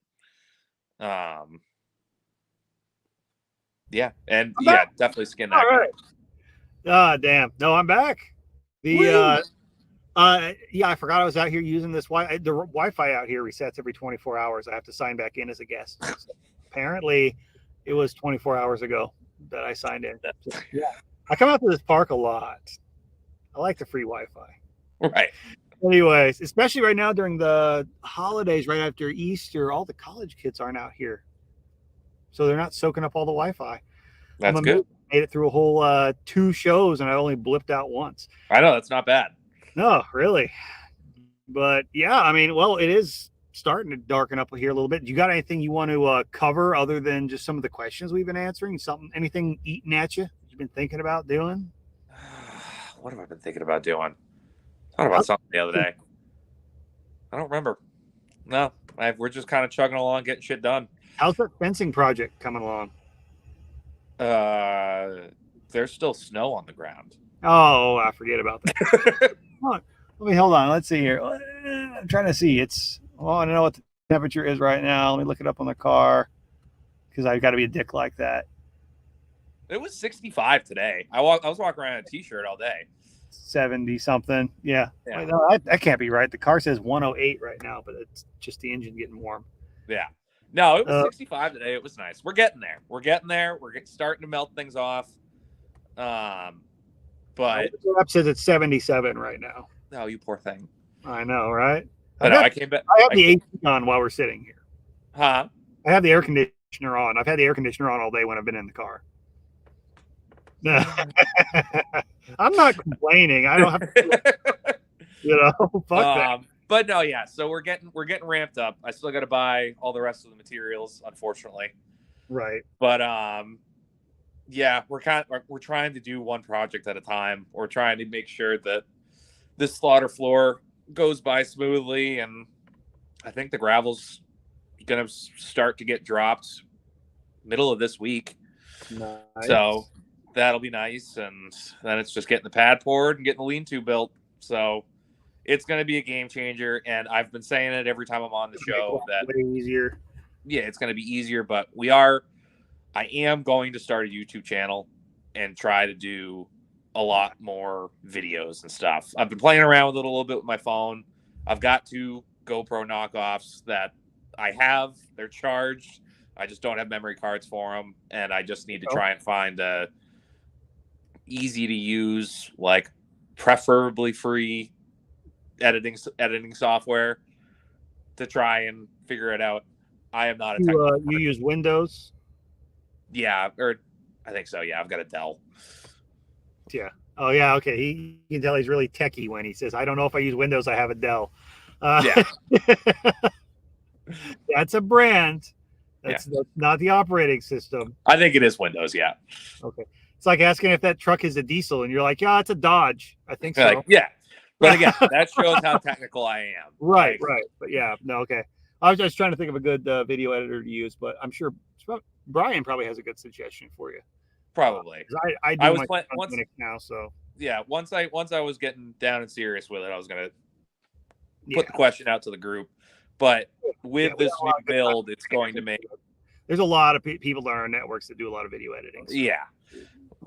Yeah, and definitely skin that. All right. Damn. No, I'm back. Yeah, I forgot I was out here using this the Wi-Fi out here resets every 24 hours. I have to sign back in as a guest. So apparently, it was 24 hours ago that I signed in. So, yeah, I come out to this park a lot. I like the free Wi-Fi. Right. Anyways, especially right now during the holidays, right after Easter, all the college kids aren't out here, so they're not soaking up all the Wi-Fi. That's good. I made it through a whole 2 shows, and I only blipped out once. I know that's not bad. No, really. But yeah, I mean, well, it is starting to darken up here a little bit. You got anything you want to cover other than just some of the questions we've been answering? Anything eating at you you've been thinking about doing? What have I been thinking about doing? I thought about something the other day. I don't remember. No, we're just kind of chugging along, getting shit done. How's that fencing project coming along? There's still snow on the ground. Oh, I forget about that. Hold on. Let's see here. I'm trying to see. I don't know what the temperature is right now. Let me look it up on the car because I've got to be a dick like that. It was 65 today. I was walking around in a t-shirt all day. 70 something. Yeah. Wait, no, that can't be right. The car says 108 right now, but it's just the engine getting warm. Yeah. No, it was 65 today. It was nice. We're getting there. We're starting to melt things off. But the app says it's 77 right now. No, you poor thing. I know, right? I came back. I have the AC on while we're sitting here. Huh? I have the air conditioner on. I've had the air conditioner on all day when I've been in the car. I'm not complaining. I don't have to, fuck that. But no, yeah. So we're getting ramped up. I still got to buy all the rest of the materials, unfortunately. Right. But yeah, we're trying to do one project at a time. We're trying to make sure that this slaughter floor goes by smoothly, and I think the gravel's gonna start to get dropped middle of this week. Nice. So that'll be nice, and then it's just getting the pad poured and getting the lean-to built. So it's going to be a game changer, and I've been saying it every time I'm on the show that way easier. Yeah, it's going to be easier, but I am going to start a YouTube channel and try to do a lot more videos and stuff. I've been playing around with it a little bit with my phone. I've got 2 GoPro knockoffs that I have. They're charged. I just don't have memory cards for them, and I just need to try and find a easy to use, like preferably free editing software to try and figure it out. I am not a technical you use Windows? Yeah, or I think so. Yeah, I've got a Dell. Yeah. Oh yeah. Okay. You can tell he's really techie when he says, "I don't know if I use Windows. I have a Dell." Yeah. That's a brand. That's not the operating system. I think it is Windows. Yeah. Okay. It's like asking if that truck is a diesel, and you're like, "Yeah, it's a Dodge." I think so. Like, yeah. But again, that shows how technical I am. Right. But yeah, no, okay. I was just trying to think of a good video editor to use, but I'm sure Brian probably has a good suggestion for you. Probably. I was playing once now, so yeah. Once I was getting down and serious with it, I was gonna put the question out to the group. But with this new build, it's going to make. There's a lot of people that are on networks that do a lot of video editing. So. Yeah.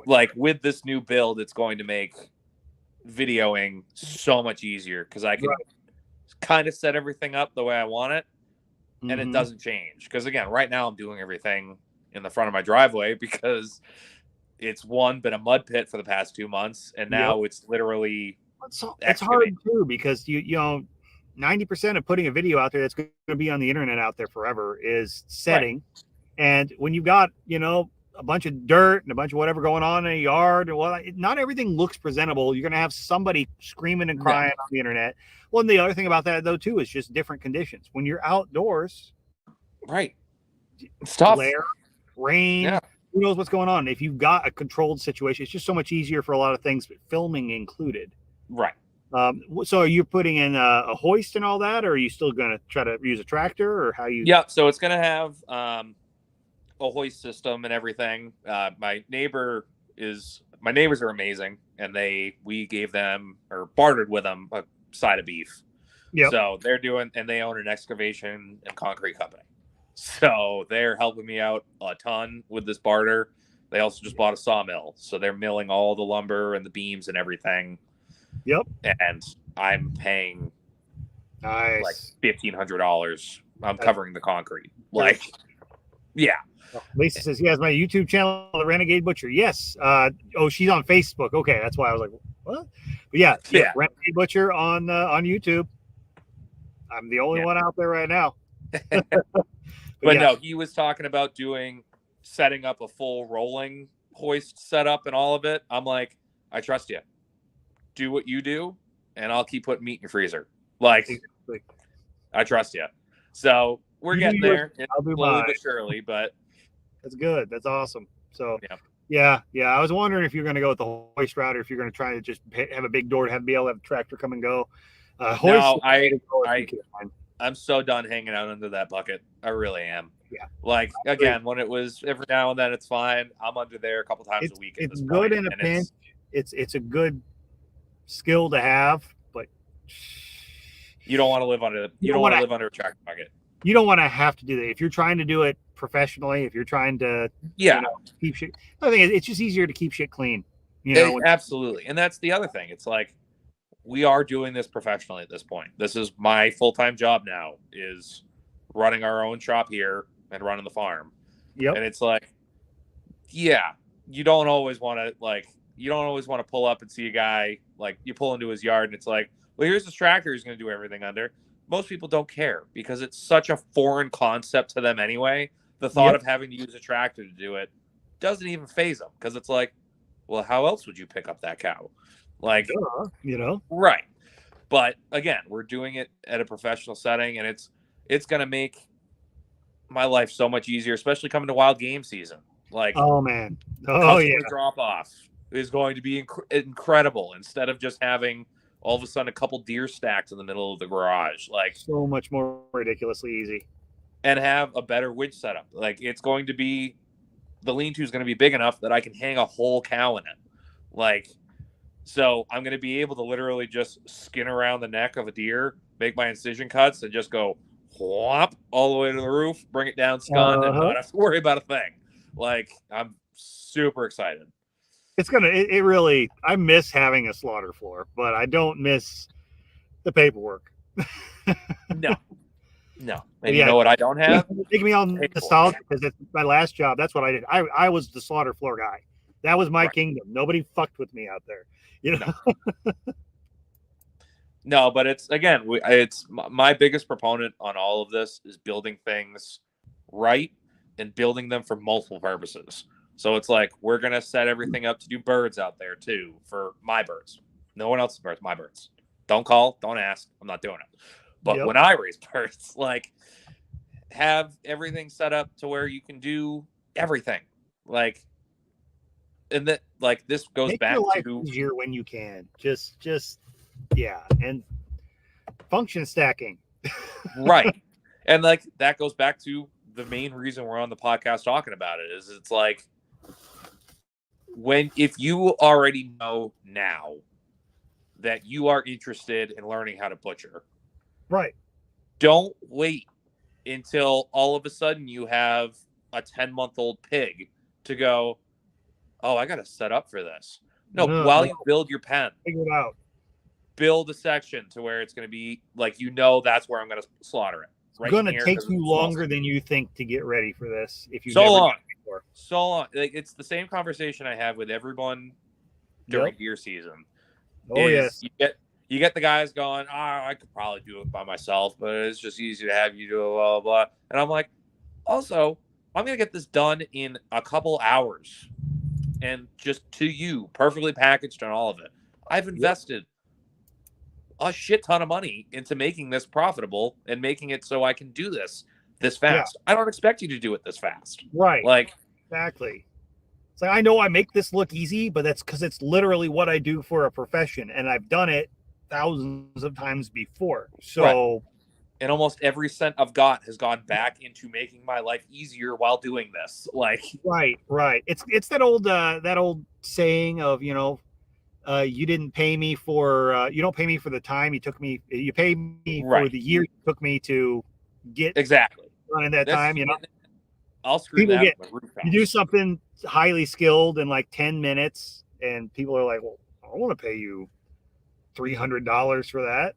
Like with this new build, it's going to make videoing so much easier because I can kind of set everything up the way I want it, and it doesn't change. Because again, right now I'm doing everything in the front of my driveway because it's been a mud pit for the past 2 months, and now it's literally it's hard too because you know 90% of putting a video out there that's going to be on the internet out there forever is setting, and when you've got a bunch of dirt and a bunch of whatever going on in a yard, and not everything looks presentable. You're going to have somebody screaming and crying on the internet. Well, and the other thing about that though too is just different conditions. When you're outdoors, it's tough. Glare, rain, who knows what's going on. If you've got a controlled situation, it's just so much easier for a lot of things, filming included. Right. So are you putting in a hoist and all that, or are you still going to try to use a tractor, or how you? Yeah. So it's going to have a hoist system and everything. My neighbors are amazing, and we gave them or bartered with them a side of beef. Yeah. So they own an excavation and concrete company. So they're helping me out a ton with this barter. They also just bought a sawmill, so they're milling all the lumber and the beams and everything. Yep. And I'm paying Nice. like $1,500. I'm covering the concrete. Like, yeah. Oh, Lisa says he has my YouTube channel, The Renegade Butcher. Yes. She's on Facebook. Okay, that's why I was like, what? But yeah, Renegade Butcher on YouTube. I'm the only one out there right now. But no, he was talking about setting up a full rolling hoist setup and all of it. I'm like, I trust you. Do what you do, and I'll keep putting meat in your freezer. Like, exactly. I trust you. So we're getting there. Slowly but surely, but that's good. That's awesome. So yeah. I was wondering if you're going to go with the hoist route, or if you're going to try to just have a big door to be able to have the tractor come and go. No, I'm so done hanging out under that bucket. I really am. Yeah. Like, again, when it was every now and then, it's fine. I'm under there a couple times a week. It's good in a pinch. It's a good skill to have, but you don't want to live under a tractor bucket. You don't want to have to do that. If you're trying to do it professionally, if you're trying to keep shit. I think it's just easier to keep shit clean. Absolutely. And that's the other thing. It's like, we are doing this professionally at this point. This is my full-time job now, is running our own shop here and running the farm. Yep. And it's like, you don't always want to pull up and see a guy, like, you pull into his yard and it's like, well, here's this tractor he's going to do everything under. Most people don't care because it's such a foreign concept to them anyway. The thought of having to use a tractor to do it doesn't even faze them, because it's like, well, how else would you pick up that cow? Like, right. But again, we're doing it at a professional setting, and it's going to make my life so much easier, especially coming to wild game season. Like, customer drop off is going to be incredible, instead of just having all of a sudden a couple deer stacks in the middle of the garage. Like, so much more ridiculously easy. And have a better winch setup. Like, it's going to be, the lean-to is going to be big enough that I can hang a whole cow in it. Like, so I'm going to be able to literally just skin around the neck of a deer, make my incision cuts, and just go whop all the way to the roof, bring it down skunned, and not have to worry about a thing. Like, I'm super excited. It really, I miss having a slaughter floor, but I don't miss the paperwork. No. And you know what I don't have? Take me on nostalgia, because it's my last job. That's what I did. I was the slaughter floor guy. That was my kingdom. Nobody fucked with me out there. No, but it's my biggest proponent on all of this is building things right and building them for multiple purposes. So it's like, we're going to set everything up to do birds out there too, for my birds. No one else's birds, my birds. Don't call, don't ask. I'm not doing it. But when I raise birds, like, have everything set up to where you can do everything. Like, and that, like, this goes Make back your life to easier when you can. Just and function stacking. Right. And like, that goes back to the main reason we're on the podcast talking about it, is it's like, if you already know now that you are interested in learning how to butcher, right, don't wait until all of a sudden you have a 10-month-old pig to go, oh, I got to set up for this. No, while you build your pen, figure it out. Build a section to where it's going to be like, that's where I'm going to slaughter it. It's going to take you longer than you think to get ready for this. If you so long. Like, it's the same conversation I have with everyone during deer season. Oh yes. You get the guys going, I could probably do it by myself, but it's just easy to have you do it, blah, blah, blah. And I'm like, also, I'm going to get this done in a couple hours, and just to you, perfectly packaged and all of it. I've invested a shit ton of money into making this profitable and making it so I can do this fast. I don't expect you to do it this fast. Right. Like, exactly. It's like, I know I make this look easy, but that's because it's literally what I do for a profession, and I've done it thousands of times before. So, and almost every cent I've got has gone back into making my life easier while doing this. Like, right. It's that old saying of, you didn't pay me for you don't pay me for the time you pay me for the year it took me to get exactly done in that time. I'll screw that. You do something highly skilled in like 10 minutes, and people are like, well, I want to pay you $300 for that.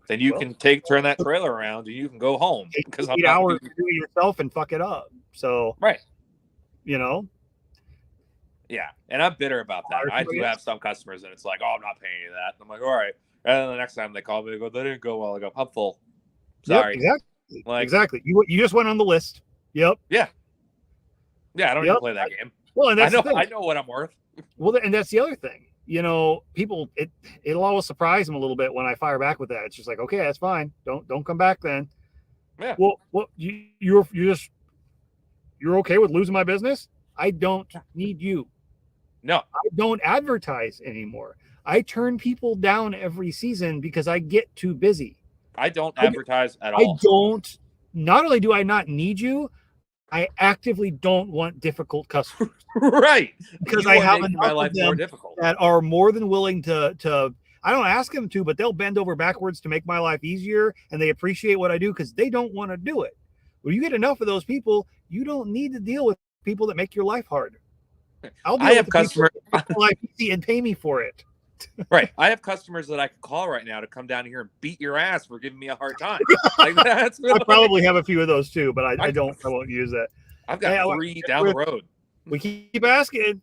Then you can turn that trailer around and you can go home because take 8 hours to do it yourself and fuck it up. So right, you know. Yeah, and I'm bitter about that. I do have some customers and it's like, oh, I'm not paying you that. And I'm like, all right. And then the next time they call me, they go, that didn't go well. I go, I'm full. Sorry. Yep, exactly. Like, exactly. You just went on the list. Yep. Yeah. Yeah, I don't even play that game. Well, and that's I know what I'm worth. Well, and that's the other thing. You know, people, it'll always surprise them a little bit when I fire back with that. It's just like, okay, that's fine. Don't come back then. Yeah. Well, you're okay with losing my business? I don't need you. No. I don't advertise anymore. I turn people down every season because I get too busy. I don't advertise at all. Not only do I not need you, I actively don't want difficult customers. Right. Because I have enough of them that are more than willing to I don't ask them to, but they'll bend over backwards to make my life easier, and they appreciate what I do because they don't want to do it. When you get enough of those people, you don't need to deal with people that make your life hard. I have customers life easy and pay me for it. Right. I have customers that I could call right now to come down here and beat your ass for giving me a hard time. Like that's I probably have a few of those too, but I won't use that. I've got 3 down the road. We keep asking.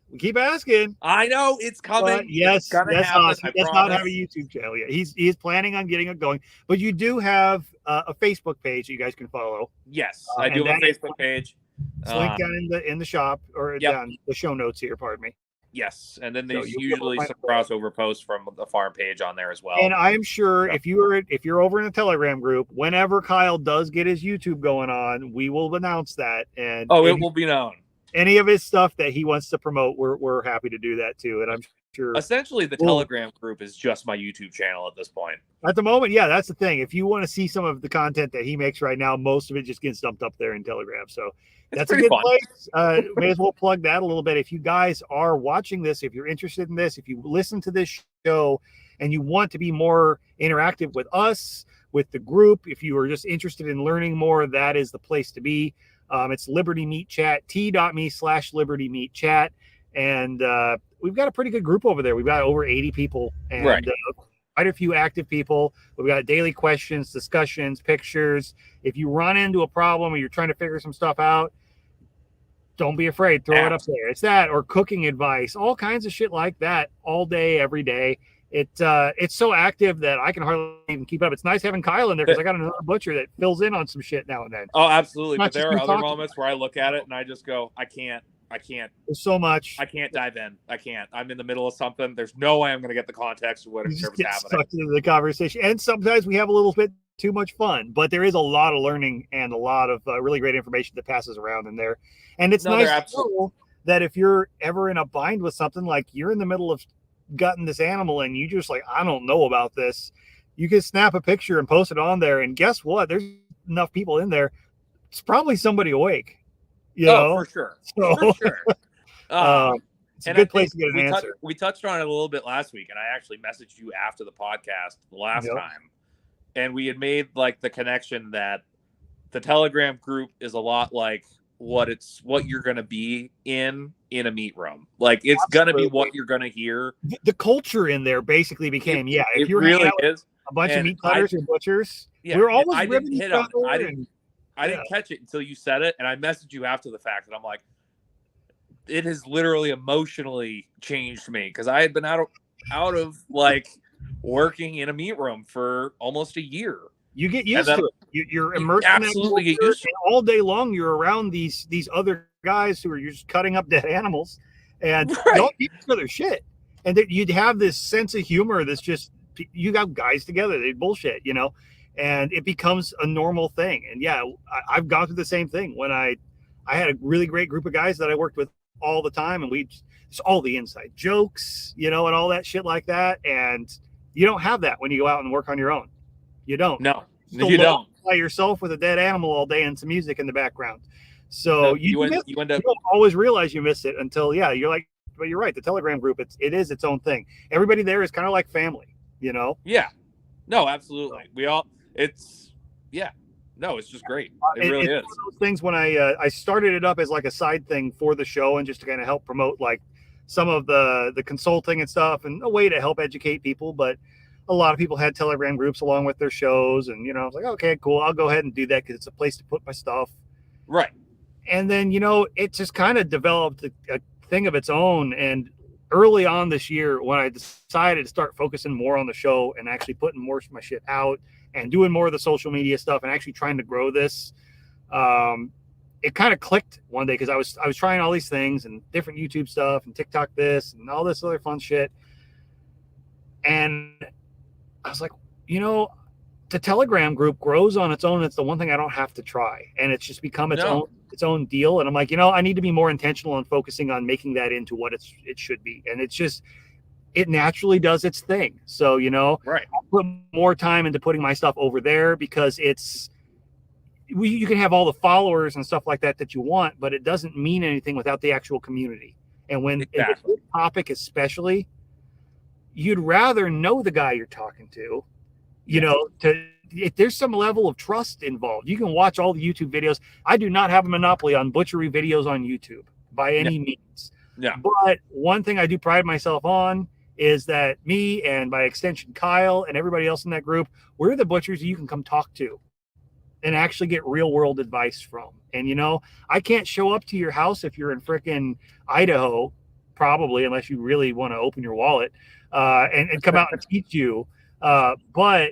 I know it's coming. Yes, he does not have a YouTube channel yet. He's planning on getting it going. But you do have a Facebook page that you guys can follow. Yes, I do have a Facebook page. It's linked down in the shop or down the show notes here. Pardon me. Yes, and then there's usually some crossover posts from the farm page on there as well. And I'm sure if you're over in the Telegram group, whenever Kyle does get his YouTube going on, we will announce that. And it will be known. Any of his stuff that he wants to promote, we're happy to do that too. And I'm sure essentially the Telegram group is just my YouTube channel at this point. At the moment, yeah, that's the thing. If you want to see some of the content that he makes right now, most of it just gets dumped up there in Telegram. So that's a good place. May as well plug that a little bit. If you guys are watching this, if you're interested in this, if you listen to this show and you want to be more interactive with us, with the group, if you are just interested in learning more, that is the place to be. It's Liberty Meat Chat, t.me/Liberty Meat Chat. And we've got a pretty good group over there. We've got over 80 people and quite a few active people. We've got daily questions, discussions, pictures. If you run into a problem or you're trying to figure some stuff out, don't be afraid. Throw it up there. It's that or cooking advice, all kinds of shit like that all day, every day. It's so active that I can hardly even keep up. It's nice having Kyle in there because I got another butcher that fills in on some shit now and then. Oh, absolutely. But there are other moments where I look at it and I just go, I can't. There's so much. I can't dive in. I can't. I'm in the middle of something. There's no way I'm going to get the context of what is happening. Stuck into the conversation. And sometimes we have a little bit too much fun, but there is a lot of learning and a lot of really great information that passes around in there. And it's nice to know that if you're ever in a bind with something, like you're in the middle of gutting this animal and you just like, I don't know about this, you can snap a picture and post it on there. And guess what? There's enough people in there. It's probably somebody awake. You know? For sure. For sure. It's a good place to get an answer. We touched on it a little bit last week, and I actually messaged you after the podcast the last time. And we had made like the connection that the Telegram group is a lot like what you're going to be in a meat room. Like it's going to be what you're going to hear. The culture in there basically became, if you're really is a bunch of meat cutters and butchers, we're always ribbing each other. I didn't catch it until you said it, and I messaged you after the fact, and I'm like, it has literally emotionally changed me because I had been out of like working in a meat room for almost a year. You get used to it. You're immersed in that culture, get used to it. All day long you're around these other guys who are just cutting up dead animals, and don't eat each other shit. And that you'd have this sense of humor that's just, you got guys together, they bullshit, you know. And it becomes a normal thing. And I've gone through the same thing when I had a really great group of guys that I worked with all the time, and it's all the inside jokes, you know, and all that shit like that. And you don't have that when you go out and work on your own. You don't. No, you don't. By yourself with a dead animal all day and some music in the background. So you don't always realize you miss it until you're like, but you're right. The Telegram group, it is its own thing. Everybody there is kind of like family, you know? Yeah. No, absolutely. It's just great. It really is. One of those things when I started it up as like a side thing for the show and just to kind of help promote like some of the consulting and stuff, and a way to help educate people. But a lot of people had Telegram groups along with their shows, and I was like, okay, cool, I'll go ahead and do that because it's a place to put my stuff. Right. And then it just kind of developed a thing of its own. And early on this year, when I decided to start focusing more on the show and actually putting more of my shit out and doing more of the social media stuff and actually trying to grow this, it kind of clicked one day because I was trying all these things and different YouTube stuff and TikTok this and all this other fun shit. And I was like, the Telegram group grows on its own. It's the one thing I don't have to try. And it's just become its own deal. And I'm like, I need to be more intentional and focusing on making that into what it should be. And it naturally does its thing. So, right. I'll put more time into putting my stuff over there because you can have all the followers and stuff like that you want, but it doesn't mean anything without the actual community. And when it's a topic, especially, you'd rather know the guy you're talking to, if there's some level of trust involved. You can watch all the YouTube videos. I do not have a monopoly on butchery videos on YouTube by any means. Yeah. But one thing I do pride myself on is that me and by extension Kyle and everybody else in that group, we're the butchers you can come talk to and actually get real world advice from. And I can't show up to your house if you're in frickin' Idaho, probably, unless you really want to open your wallet and come out and teach you. But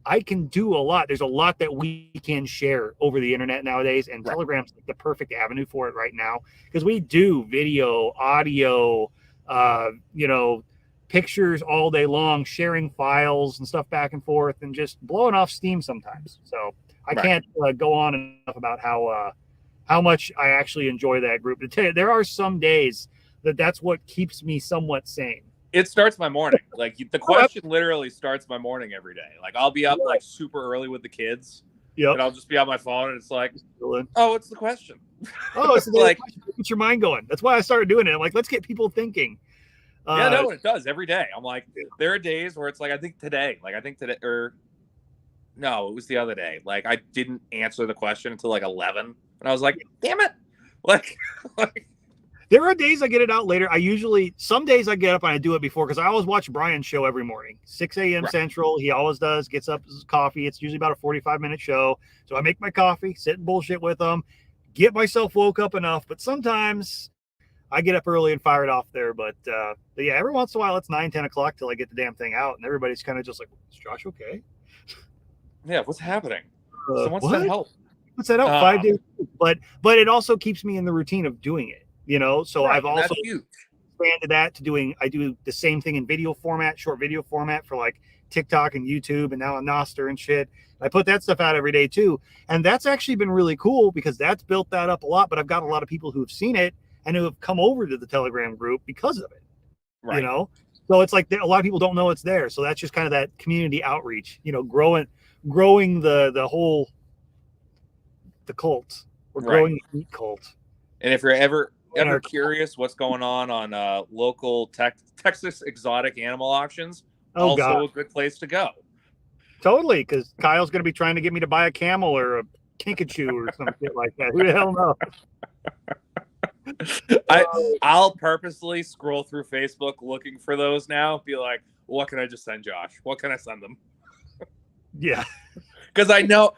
I can do a lot. There's a lot that we can share over the internet nowadays, and Telegram's the perfect avenue for it right now because we do video, audio, pictures all day long, sharing files and stuff back and forth, and just blowing off steam sometimes. So I can't go on enough about how much I actually enjoy that group. To tell you, there are some days that's what keeps me somewhat sane. It starts my morning. Like the question literally starts my morning every day. Like I'll be up like super early with the kids. Yep. And I'll just be on my phone and it's like, oh, what's the question? Oh, it's like get your mind going. That's why I started doing it. I'm like, let's get people thinking. It does every day. I'm like, there are days where it's like, I think today, or no, it was the other day. Like I didn't answer the question until like 11, and I was like, damn it, like. There are days I get it out later. Some days I get up and I do it before because I always watch Brian's show every morning, 6 a.m. Central. He always does, gets up his coffee. It's usually about a 45-minute show. So I make my coffee, sit and bullshit with him, get myself woke up enough. But sometimes I get up early and fire it off there. But yeah, every once in a while it's 9, 10 o'clock till I get the damn thing out. And everybody's kind of just like, is Josh okay? Yeah, what's happening? Someone send help. What's that out 5 days? But it also keeps me in the routine of doing it. So I've also expanded that to I do the same thing in video format, short video format for like TikTok and YouTube and now on Nostr and shit. I put that stuff out every day too. And that's actually been really cool because that's built that up a lot, but I've got a lot of people who have seen it and who have come over to the Telegram group because of it, So it's like a lot of people don't know it's there. So that's just kind of that community outreach, growing the whole, the cult. We're growing the meat cult. And if you're ever curious what's going on local Texas exotic animal auctions, a good place to go. Totally, because Kyle's going to be trying to get me to buy a camel or a kinkajou or some shit like that. Who the hell knows? I'll purposely scroll through Facebook looking for those now. Be like, what can I just send Josh? What can I send them? Yeah. Because I know,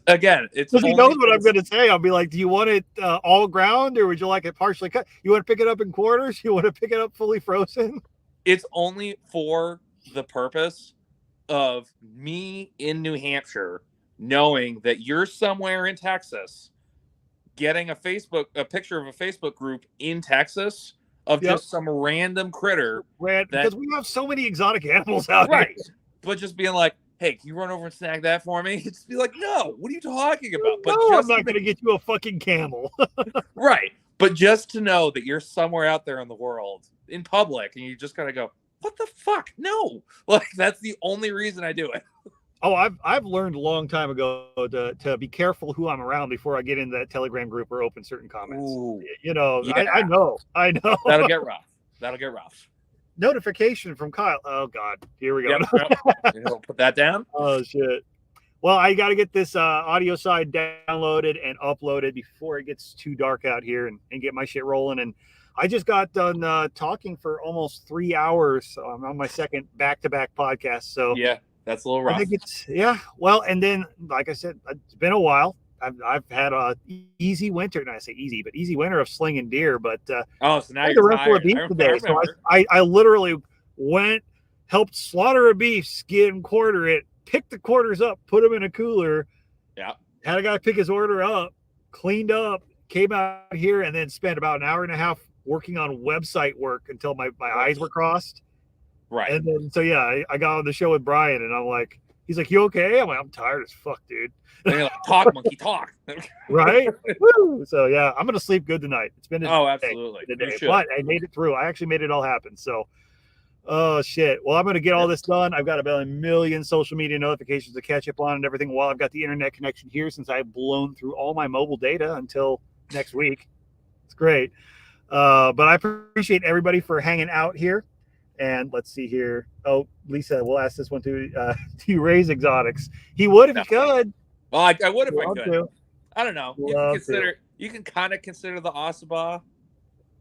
again, it's because he knows what I'm going to say. I'll be like, do you want it all ground or would you like it partially cut? You want to pick it up in quarters? You want to pick it up fully frozen? It's only for the purpose of me in New Hampshire knowing that you're somewhere in Texas getting a picture of a Facebook group in Texas of just some random critter. Because we have so many exotic animals out here. But just being like, hey, can you run over and snag that for me? Just be like, no, what are you talking about? But no, I'm not going to get you a fucking camel. Right. But just to know that you're somewhere out there in the world in public and you just got to go, what the fuck? No. Like, that's the only reason I do it. Oh, I've learned a long time ago to be careful who I'm around before I get into that Telegram group or open certain comments. Ooh, I know. That'll get rough. Notification from Kyle. Oh God, here we go. Yep. Put that down. Oh shit. Well, I got to get this audio side downloaded and uploaded before it gets too dark out here and get my shit rolling. And I just got done talking for almost 3 hours on my second back-to-back podcast. So Yeah, that's a little rough. I think well, and then like I said, it's been a while. I've had a easy winter, and I say easy, but easy winter of slinging deer. But so now the you're rest of the tired. beef I today. So remember. I literally helped slaughter a beef, skin, quarter it, picked the quarters up, put them in a cooler. Yeah. Had a guy pick his order up, cleaned up, came out here, and then spent about an hour and a half working on website work until my eyes were crossed. Right. And then, so yeah, I got on the show with Brian, and I'm like, he's like, "You okay?" I'm like, "I'm tired as fuck, dude." And you're like, talk, monkey, talk. Right? Woo! So yeah, I'm gonna sleep good tonight. It's been absolutely. today, but I made it through. I actually made it all happen. So, oh shit. Well, I'm gonna get all this done. I've got about 1 million social media notifications to catch up on and everything. While I've got the internet connection here, since I've blown through all my mobile data until next week. It's great. But I appreciate everybody for hanging out here. And let's see here. Oh, Lisa, we'll ask this one too. Do you raise exotics? He would if he could. Well, I would if I Love could. to. I don't know. You can kind of consider the Osaba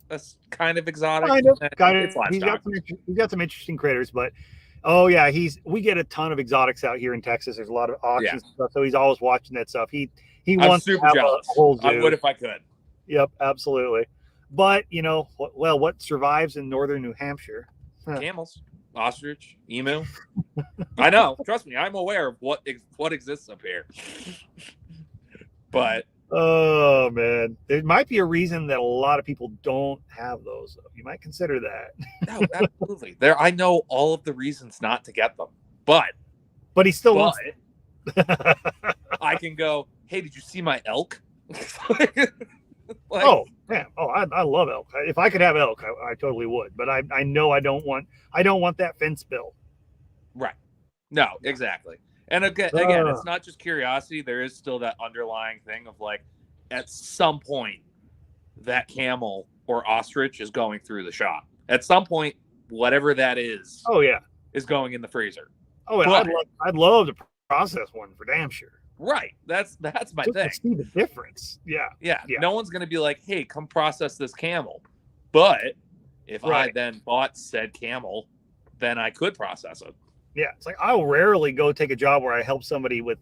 that's kind of exotic. Kind of. It's He's got some interesting critters, but oh yeah, we get a ton of exotics out here in Texas. There's a lot of auctions and stuff, so he's always watching that stuff. He wants to have a whole zoo. I would if I could. Yep, absolutely. But what survives in northern New Hampshire? Camels, ostrich, emu. I know. Trust me, I'm aware of what exists up here. But oh man, there might be a reason that a lot of people don't have those. You might consider that. No, absolutely. I know all of the reasons not to get them, but he still wants it. I can go, hey, did you see my elk? Oh man! Oh, I love elk. If I could have elk, I totally would. But I know I don't want that fence bill. Right. No, exactly. And again, it's not just curiosity. There is still that underlying thing of like, at some point, that camel or ostrich is going through the shop. At some point, whatever that is. Oh yeah. Is going in the freezer. Oh, but I'd love to process one for damn sure. Right. That's my thing. To see the difference. Yeah. No one's going to be like, hey, come process this camel. But if I then bought said camel, then I could process it. Yeah. It's like I'll rarely go take a job where I help somebody with,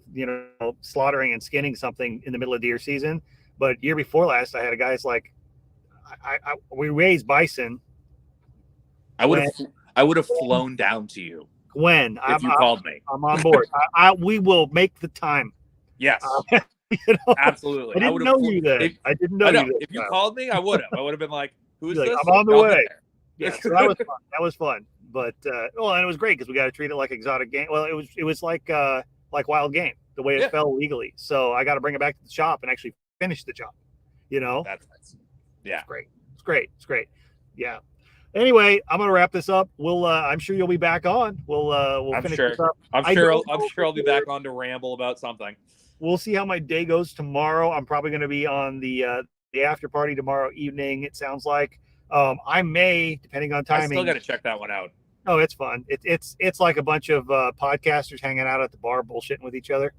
slaughtering and skinning something in the middle of deer season. But year before last, I had a guy's like, we raised bison. I would have flown down to you. If you called me. I'm on board. We will make the time. Yes, absolutely. I didn't know you then. I didn't know you. If you called me, I would have. I would have been like, "Who is this?" I'm on the way. Yeah, so that was fun. That was fun. But and it was great because we got to treat it like exotic game. Well, it was like wild game the way it fell legally. So I got to bring it back to the shop and actually finish the job. That's nice. Yeah, it's great. Yeah. Anyway, I'm gonna wrap this up. We'll I'm sure you'll be back on. We'll finish this up. I'm sure I'll be back on to ramble about something. We'll see how my day goes tomorrow. I'm probably going to be on the after party tomorrow evening. It sounds like I may, depending on timing. I still got to check that one out. Oh, it's fun. It's like a bunch of podcasters hanging out at the bar, bullshitting with each other.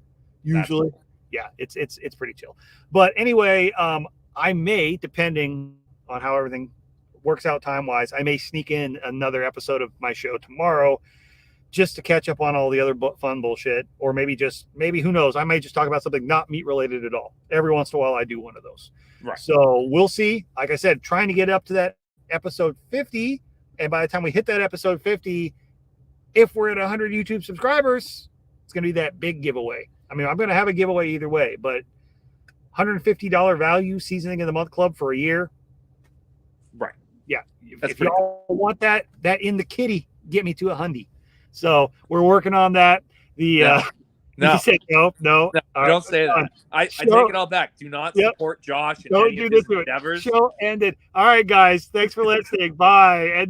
Usually, it's pretty chill. But anyway, I may, depending on how everything works out time wise, I may sneak in another episode of my show tomorrow, just to catch up on all the other fun bullshit, or maybe who knows? I may just talk about something not meat related at all. Every once in a while, I do one of those. Right. So we'll see. Like I said, trying to get up to that episode 50, and by the time we hit that episode 50, if we're at 100 YouTube subscribers, it's going to be that big giveaway. I mean, I'm going to have a giveaway either way, but $150 value seasoning in the month club for a year. Right. Yeah. If y'all want that in the kitty, get me to $100. So we're working on that. No. You said no. Don't say that. I take it all back. Do not support Josh and any of his endeavors. Show ended. All right, guys. Thanks for listening. Bye. And